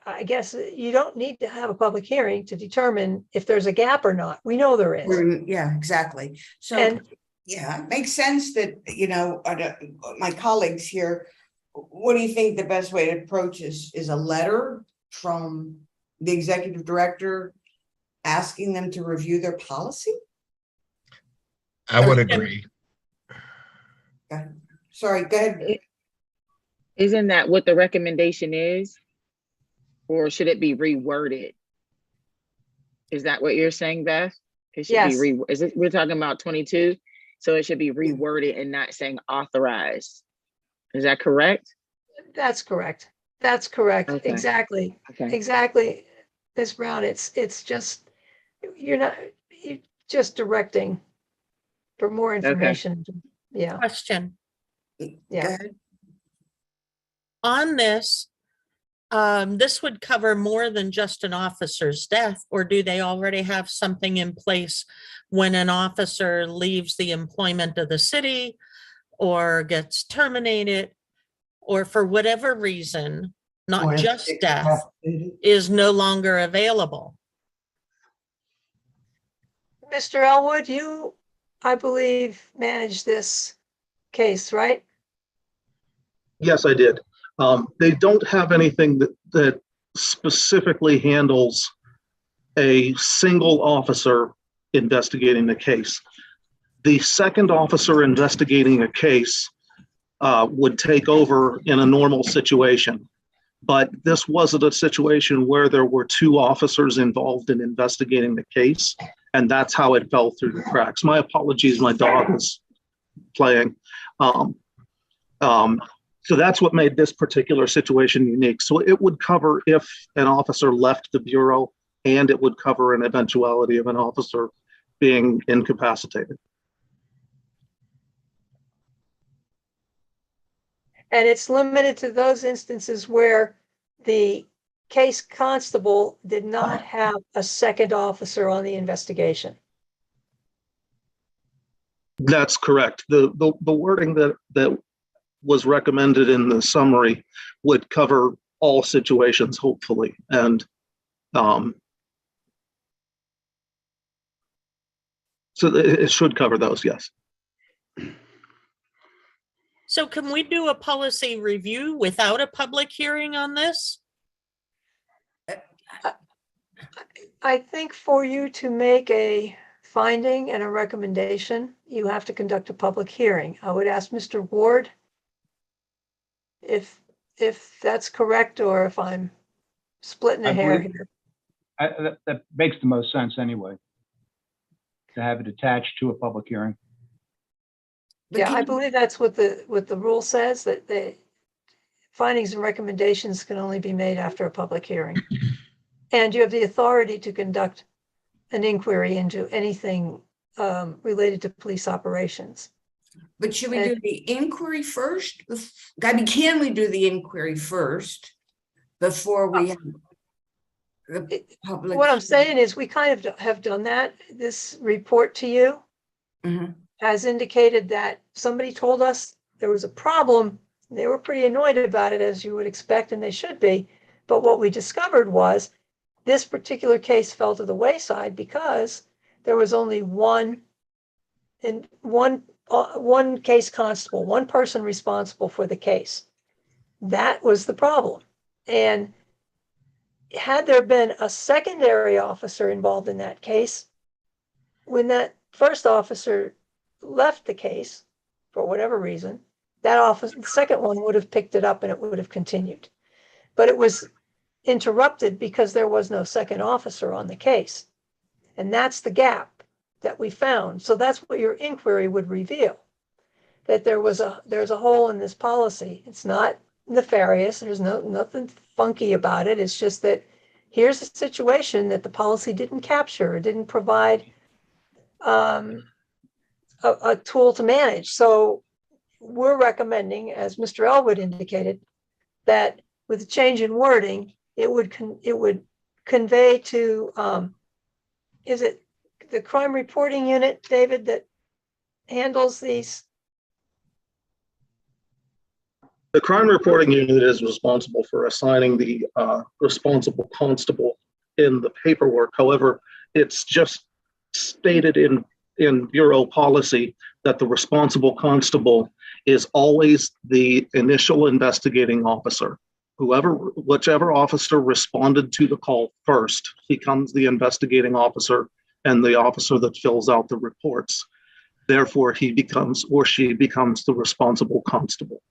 I guess you don't need to have a public hearing to determine if there's a gap or not. We know there is. Yeah, exactly. So, And yeah, it makes sense that, my colleagues here, what do you think the best way to approach is a letter from the executive director asking them to review their policy? I would agree. Sorry, go ahead. Isn't that what the recommendation is? Or should it be reworded? Is that what you're saying, Beth? It should Yes. be we're talking about 22, so it should be reworded and not saying authorized. Is that correct? that's correct. That's correct. Okay. Exactly. Okay. Exactly. Ms. Brown, it's just, just directing for more information. Yeah, Question. Go yeah. ahead. On this, this would cover more than just an officer's death, or do they already have something in place when an officer leaves the employment of the city or gets terminated, or for whatever reason, not Or just death, incapacitated. is no longer available? Mr. Elwood, you, I believe, managed this case, right? Yes, I did. They don't have anything that specifically handles a single officer investigating the case. The second officer investigating a case would take over in a normal situation. But this wasn't a situation where there were two officers involved in investigating the case, and that's how it fell through the cracks. My apologies, my dog is playing. So that's what made this particular situation unique. So it would cover if an officer left the Bureau, and it would cover an eventuality of an officer being incapacitated. And it's limited to those instances where the case constable did not have a second officer on the investigation. That's correct. The wording that was recommended in the summary would cover all situations, hopefully. And so it should cover those, yes. So can we do a policy review without a public hearing on this? I think for you to make a finding and a recommendation, you have to conduct a public hearing. I would ask Mr. Ward if that's correct, or if I'm splitting a I hair believe- here. That makes the most sense anyway, to have it attached to a public hearing. But Yeah, can I you- believe that's what the rule says, that the findings and recommendations can only be made after a public hearing. And you have the authority to conduct an inquiry into anything related to police operations. But should we do the inquiry first? I mean, can we do the inquiry first before we have the public? What I'm saying is, we kind of have done that. This report to you Mhm. has indicated that somebody told us there was a problem. They were pretty annoyed about it, as you would expect, and they should be. But what we discovered was this particular case fell to the wayside because there was only one case constable, one person responsible for the case. That was the problem. And had there been a secondary officer involved in that case, when that first officer left the case, for whatever reason, that officer, the second one, would have picked it up and it would have continued. But it was interrupted because there was no second officer on the case. And that's the gap that we found. So that's what your inquiry would reveal, that there's a hole in this policy. It's not nefarious. There's nothing funky about it. It's just that here's a situation that the policy didn't capture, it didn't provide a tool to manage. So we're recommending, as Mr. Elwood indicated, that with a change in wording, it would convey to, is it the crime reporting unit, David, that handles these? The crime reporting unit is responsible for assigning the responsible constable in the paperwork. However, it's just stated in Bureau policy that the responsible constable is always the initial investigating officer. Whichever officer responded to the call first becomes the investigating officer and the officer that fills out the reports. Therefore, he becomes or she becomes the responsible constable.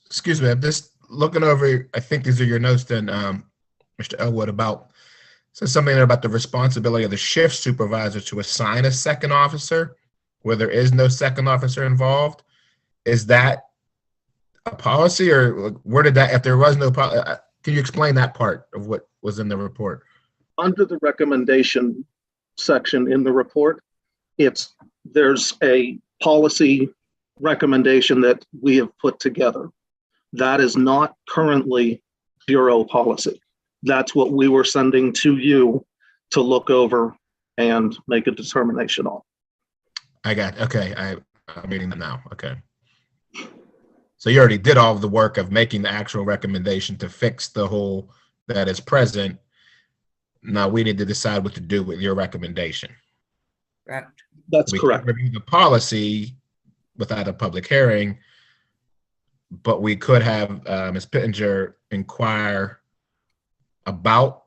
Excuse me, I'm just looking over, I think these are your notes then, Mr. Elwood, about, says something about the responsibility of the shift supervisor to assign a second officer where there is no second officer involved. Is that a policy, or where did that, if there was no policy, can you explain that part of what was in the report? under the recommendation section in the report, there's a policy recommendation that we have put together. That is not currently Bureau policy. That's what we were sending to you to look over and make a determination on. Okay, I'm reading them now. Okay. So you already did all of the work of making the actual recommendation to fix the hole that is present. Now we need to decide what to do with your recommendation. Correct. That's We correct. can review the policy without a public hearing, but we could have Ms. Pittenger inquire about,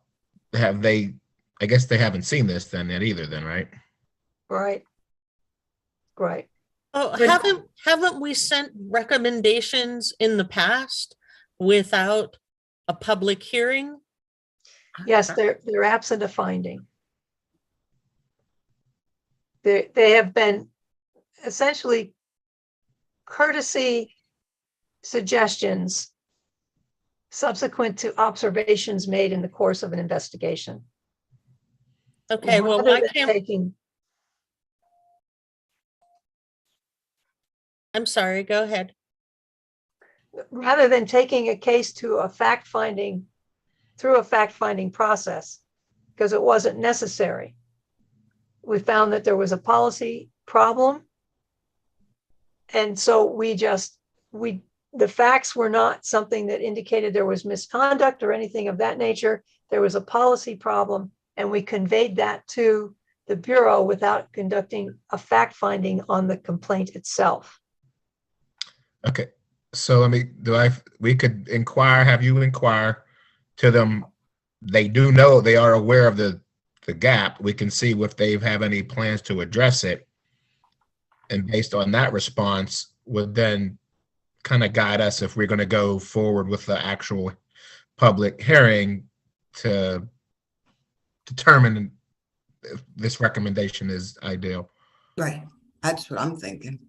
I guess they haven't seen this then yet either then, right? Right. Right. Oh, But- haven't we sent recommendations in the past without a public hearing? Yes, they're absent a finding. They have been essentially courtesy suggestions subsequent to observations made in the course of an investigation. Okay, well, Rather why than can't, taking- I'm sorry, go ahead. rather than taking a case to a fact-finding, through a fact-finding process, because it wasn't necessary. We found that there was a policy problem. And so the facts were not something that indicated there was misconduct or anything of that nature. There was a policy problem, and we conveyed that to the Bureau without conducting a fact-finding on the complaint itself. Okay, so we could have you inquire to them. They do know, they are aware of the gap. We can see if they have any plans to address it. And based on that response would then kind of guide us if we're going to go forward with the actual public hearing to determine if this recommendation is ideal. Right, that's what I'm thinking.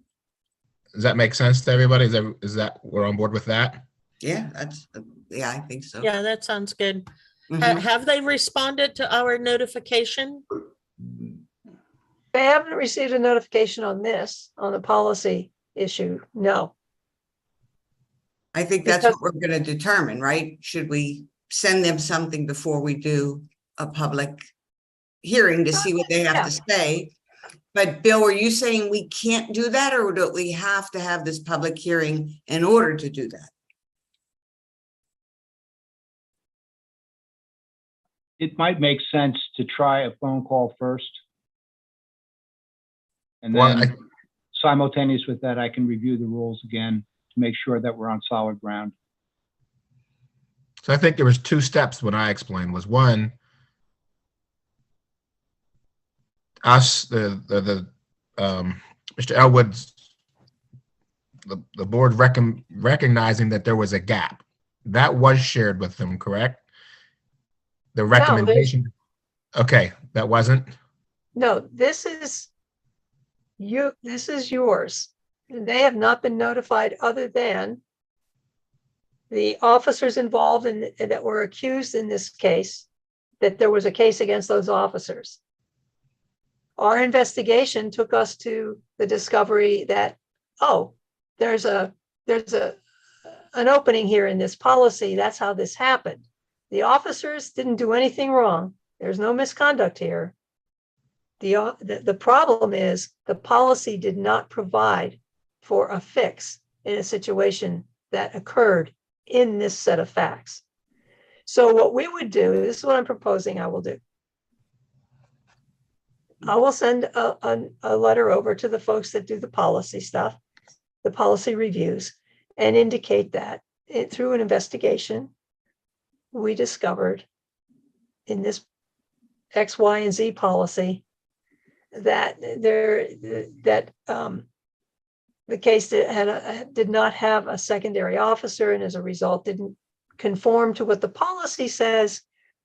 Does that make sense to everybody? Is that we're on board with that? Yeah, I think so. Yeah, that sounds good. Mhm. Have they responded to our notification? They haven't received a notification on the policy issue, no. I think that's Because- what we're gonna determine, right? Should we send them something before we do a public hearing to see what they have to say? But Bill, are you saying we can't do that, or do we have to have this public hearing in order to do that? It might make sense to try a phone call first. And Well, then simultaneous with that, I can review the rules again to make sure that we're on solid ground. So I think there was two steps when I explained. Was one, us, Mr. Elwood's, the board recognizing that there was a gap. That was shared with them, correct? The recommendation. Okay, that wasn't? No, this is yours. They have not been notified other than the officers involved that were accused in this case, that there was a case against those officers. Our investigation took us to the discovery that, oh, there's an opening here in this policy. That's how this happened. The officers didn't do anything wrong. There's no misconduct here. The problem is the policy did not provide for a fix in a situation that occurred in this set of facts. So what we would do, this is what I'm proposing I will do. I will send a letter over to the folks that do the policy stuff, the policy reviews, and indicate that through an investigation, we discovered in this X, Y, and Z policy that the case did not have a secondary officer, and as a result didn't conform to what the policy says,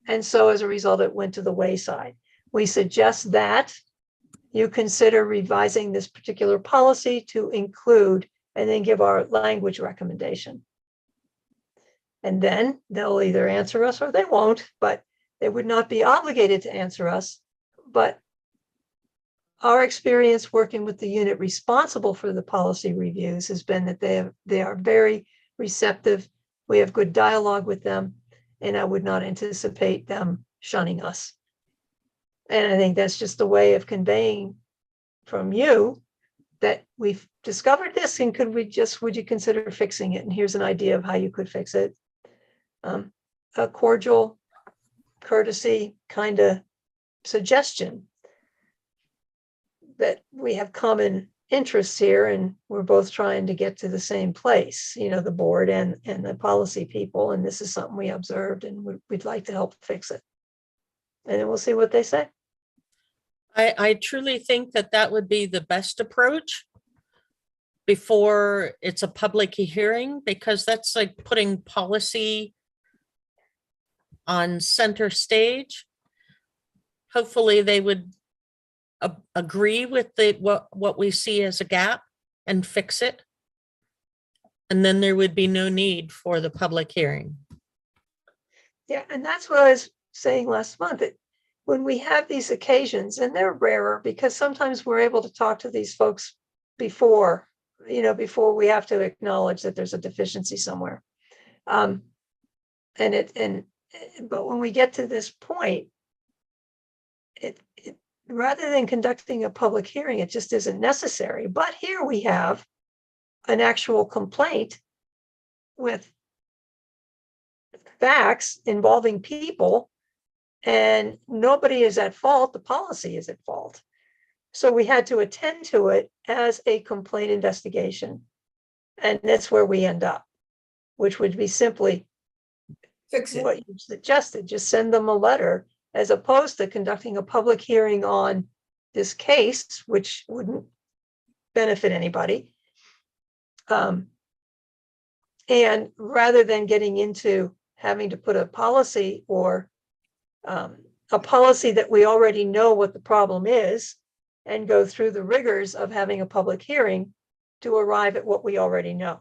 and so as a result it went to the wayside. We suggest that you consider revising this particular policy to include and then give our language recommendation. And then they'll either answer us or they won't, but They would not be obligated to answer us, but our experience working with the unit responsible for the policy reviews has been that they are very receptive. We have good dialogue with them, and I would not anticipate them shunning us. And I think that's just a way of conveying from you that we've discovered this, and would you consider fixing it? And here's an idea of how you could fix it. A cordial courtesy kind of suggestion that we have common interests here and we're both trying to get to the same place, the board and the policy people. And this is something we observed and we'd like to help fix it. And then we'll see what they say. I truly think that that would be the best approach before it's a public hearing, because that's like putting policy on center stage. Hopefully they would agree with what we see as a gap and fix it. And then there would be no need for the public hearing. Yeah, and that's what I was saying last month. When we have these occasions, and they're rarer because sometimes we're able to talk to these folks before we have to acknowledge that there's a deficiency somewhere. But when we get to this point, it rather than conducting a public hearing, it just isn't necessary. But here we have an actual complaint with facts involving people, and nobody is at fault. The policy is at fault. So we had to attend to it as a complaint investigation. And that's where we end up, which would be simply Fix it. what you suggested. Just send them a letter, as opposed to conducting a public hearing on this case, which wouldn't benefit anybody. And rather than getting into having to put a policy or a policy that we already know what the problem is and go through the rigors of having a public hearing to arrive at what we already know.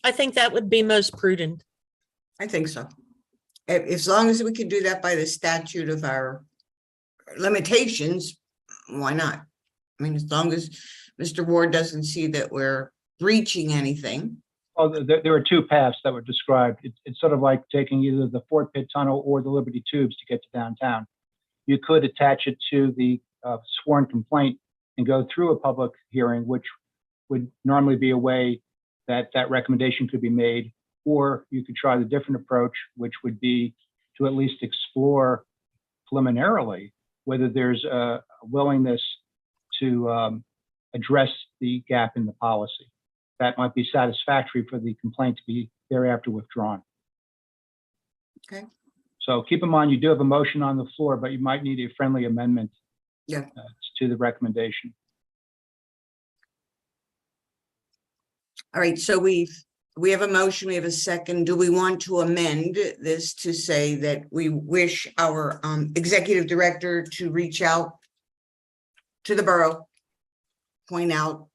I think that would be most prudent. I think so. As long as we can do that by the statute of our limitations, why not? I mean, as long as Mr. Ward doesn't see that we're breaching anything. Oh, there were two paths that were described. It's sort of like taking either the Fort Pitt Tunnel or the Liberty Tubes to get to downtown. You could attach it to the sworn complaint and go through a public hearing, which would normally be a way that recommendation could be made. Or you could try the different approach, which would be to at least explore preliminarily whether there's a willingness to address the gap in the policy. That might be satisfactory for the complaint to be thereafter withdrawn. Okay. So keep in mind, you do have a motion on the floor, but you might need a friendly amendment to the recommendation. All right, so we have a motion, we have a second. Do we want to amend this to say that we wish our executive director to reach out to the borough, point out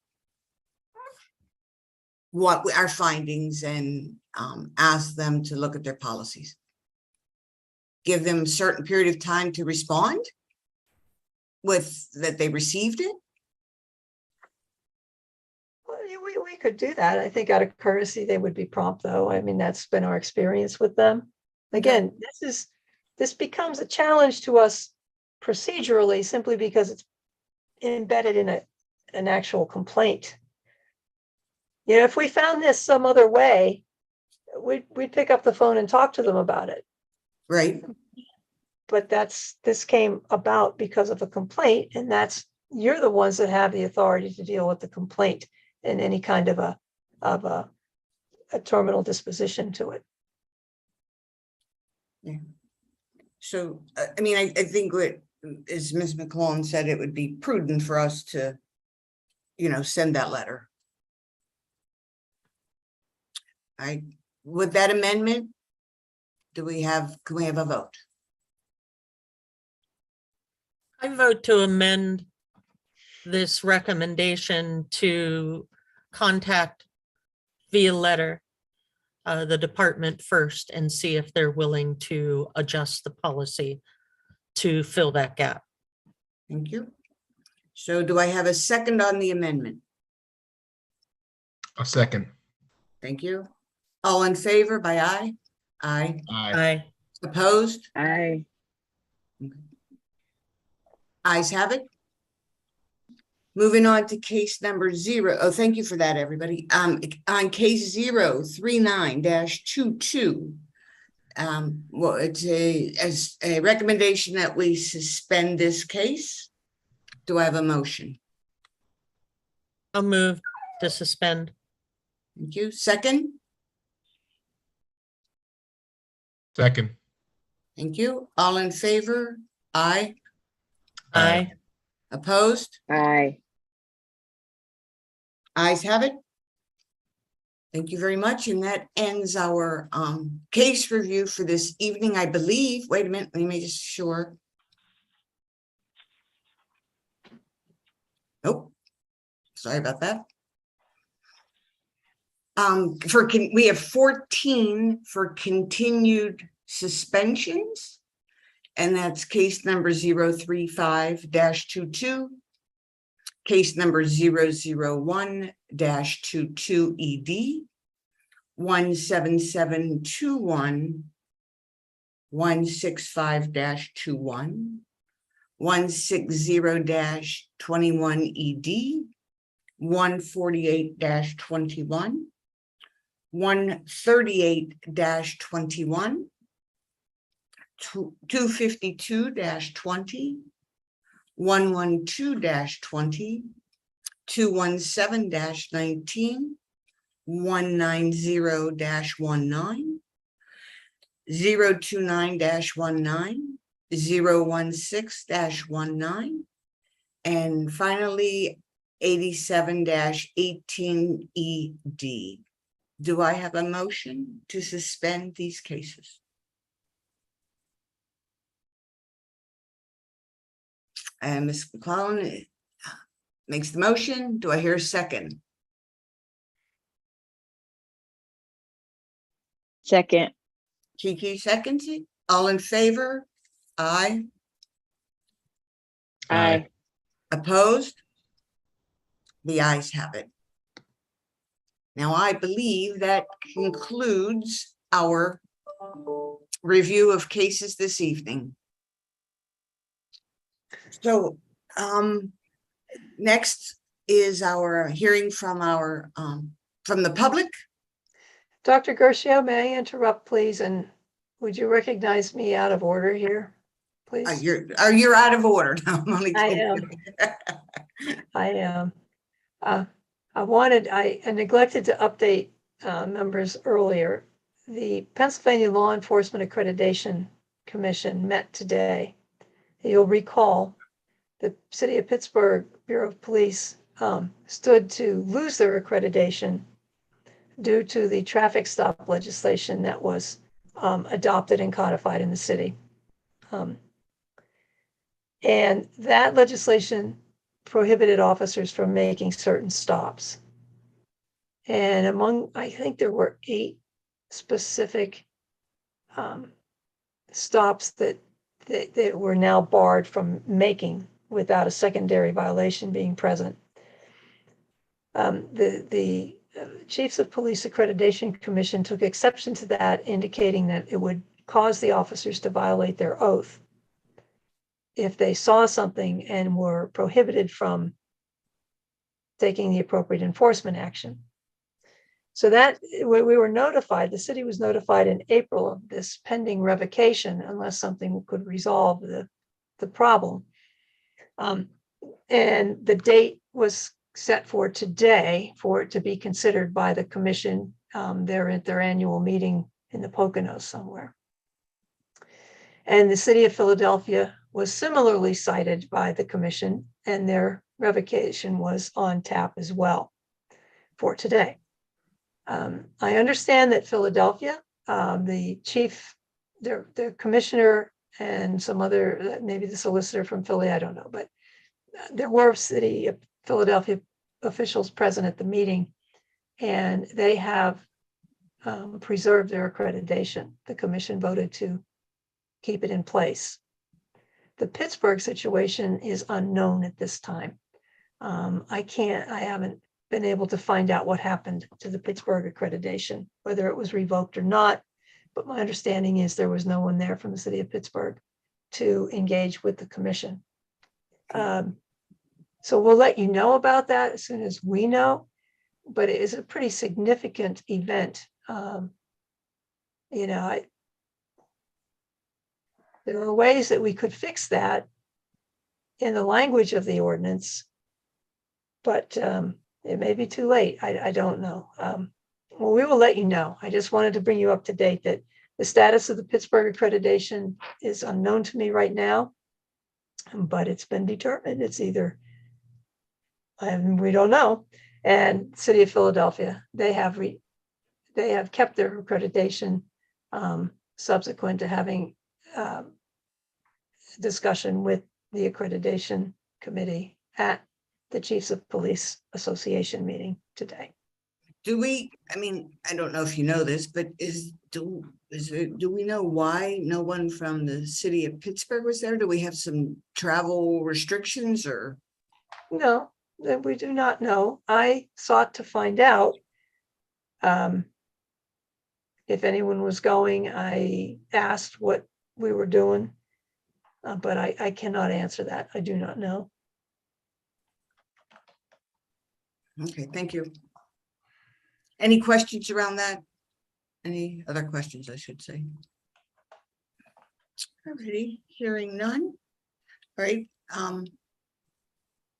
what our findings, and ask them to look at their policies? Give them a certain period of time to respond with that they received it? We could do that. I think out of courtesy, they would be prompt, though. I mean, that's been our experience with them. Again, this becomes a challenge to us procedurally simply because it's embedded in an actual complaint. You know, if we found this some other way, we'd pick up the phone and talk to them about it. Right. But this came about because of a complaint, and you're the ones that have the authority to deal with the complaint and any kind of a terminal disposition to it. Yeah. So, I mean, I think what, as Ms. McClellan said, it would be prudent for us to, send that letter. With that amendment, can we have a vote? I vote to amend this recommendation to contact via letter the department first and see if they're willing to adjust the policy to fill that gap. Thank you. So do I have a second on the amendment? A second. Thank you. All in favor by aye? Aye. Aye. Opposed? Aye. Ayes have it. Moving on to case number 0. Oh, thank you for that, everybody. On case 039-22. Well, it's a recommendation that we suspend this case. Do I have a motion? I'll move to suspend. Thank you. Second? Second. Thank you. All in favor? Aye. Aye. Opposed? Aye. Ayes have it. Thank you very much. And that ends our case review for this evening, I believe. Wait a minute, let me just sure. Nope. Sorry about that. We have 14 for continued suspensions. And that's case number 035-22. Case number 001-22 ED, 17721, 165-21, 160-21 ED, 148-21, 138-21, 252-20, 112-20, 217-19, 190-19, 029-19, 016-19, and finally 87-18 ED. Do I have a motion to suspend these cases? And Ms. McClellan makes the motion. Do I hear a second? Second. Kiki seconds it. All in favor? Aye. Aye. Opposed? The ayes have it. Now, I believe that concludes our review of cases this evening. So, next is our hearing from the public. Dr. Gershio, may I interrupt, please? And would you recognize me out of order here, please? You're out of order. No, I'm only I kidding. am. I neglected to update members earlier. The Pennsylvania Law Enforcement Accreditation Commission met today. You'll recall the City of Pittsburgh Bureau of Police stood to lose their accreditation due to the traffic stop legislation that was adopted and codified in the city. And that legislation prohibited officers from making certain stops. And I think there were 8 specific stops that were now barred from making without a secondary violation being present. The Chiefs of Police Accreditation Commission took exception to that, indicating that it would cause the officers to violate their oath if they saw something and were prohibited from taking the appropriate enforcement action. So that we were notified, the city was notified in April of this pending revocation unless something could resolve the problem. And the date was set for today for it to be considered by the commission. They're at their annual meeting in the Poconos somewhere. And the city of Philadelphia was similarly cited by the commission, and their revocation was on tap as well for today. I understand that Philadelphia, the chief, the commissioner, and some other, maybe the solicitor from Philly, I don't know, but there were City of Philadelphia officials present at the meeting, and they have preserve their accreditation. The commission voted to keep it in place. The Pittsburgh situation is unknown at this time. I haven't been able to find out what happened to the Pittsburgh accreditation, whether it was revoked or not. But my understanding is there was no one there from the city of Pittsburgh to engage with the commission. So we'll let you know about that as soon as we know, but it is a pretty significant event. You know, there are ways that we could fix that in the language of the ordinance, but it may be too late. I don't know. Well, we will let you know. I just wanted to bring you up to date that the status of the Pittsburgh accreditation is unknown to me right now, but it's been determined. It's either, we don't know. And City of Philadelphia, they have kept their accreditation subsequent to having discussion with the accreditation committee at the Chiefs of Police Association meeting today. Do we, I mean, I don't know if you know this, but do we know why no one from the city of Pittsburgh was there? Do we have some travel restrictions or? No, that we do not know. I sought to find out if anyone was going. I asked what we were doing, but I cannot answer that. I do not know. Okay, thank you. Any questions around that? Any other questions, I should say? Alrighty, hearing none. All right.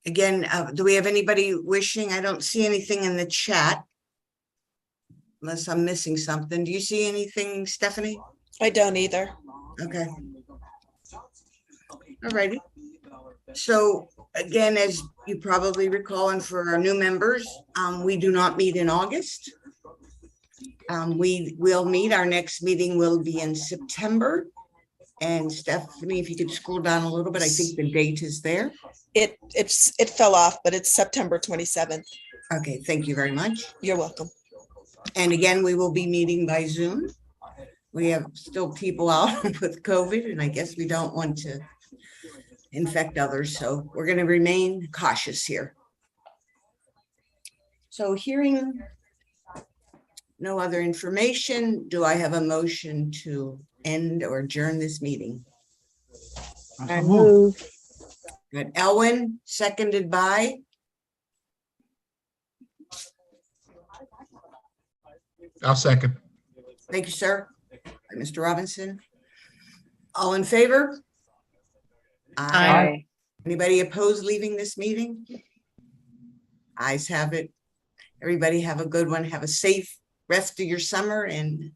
Again, do we have anybody wishing? I don't see anything in the chat. Unless I'm missing something. Do you see anything, Stephanie? I don't either. Okay. Alrighty. So again, as you probably recall, and for our new members, we do not meet in August. We will meet, our next meeting will be in September. And Stephanie, if you could scroll down a little bit, I think the date is there. It fell off, but it's September 27th. Okay, thank you very much. You're welcome. And again, we will be meeting by Zoom. We have still people out with COVID, and I guess we don't want to infect others, so we're going to remain cautious here. So hearing no other information, do I have a motion to end or adjourn this meeting? I so move. Good. Elwin, seconded by? I'll second. Thank you, sir. Mr. Robinson. All in favor? Aye. Anybody opposed leaving this meeting? Ayes have it. Everybody have a good one. Have a safe rest of your summer and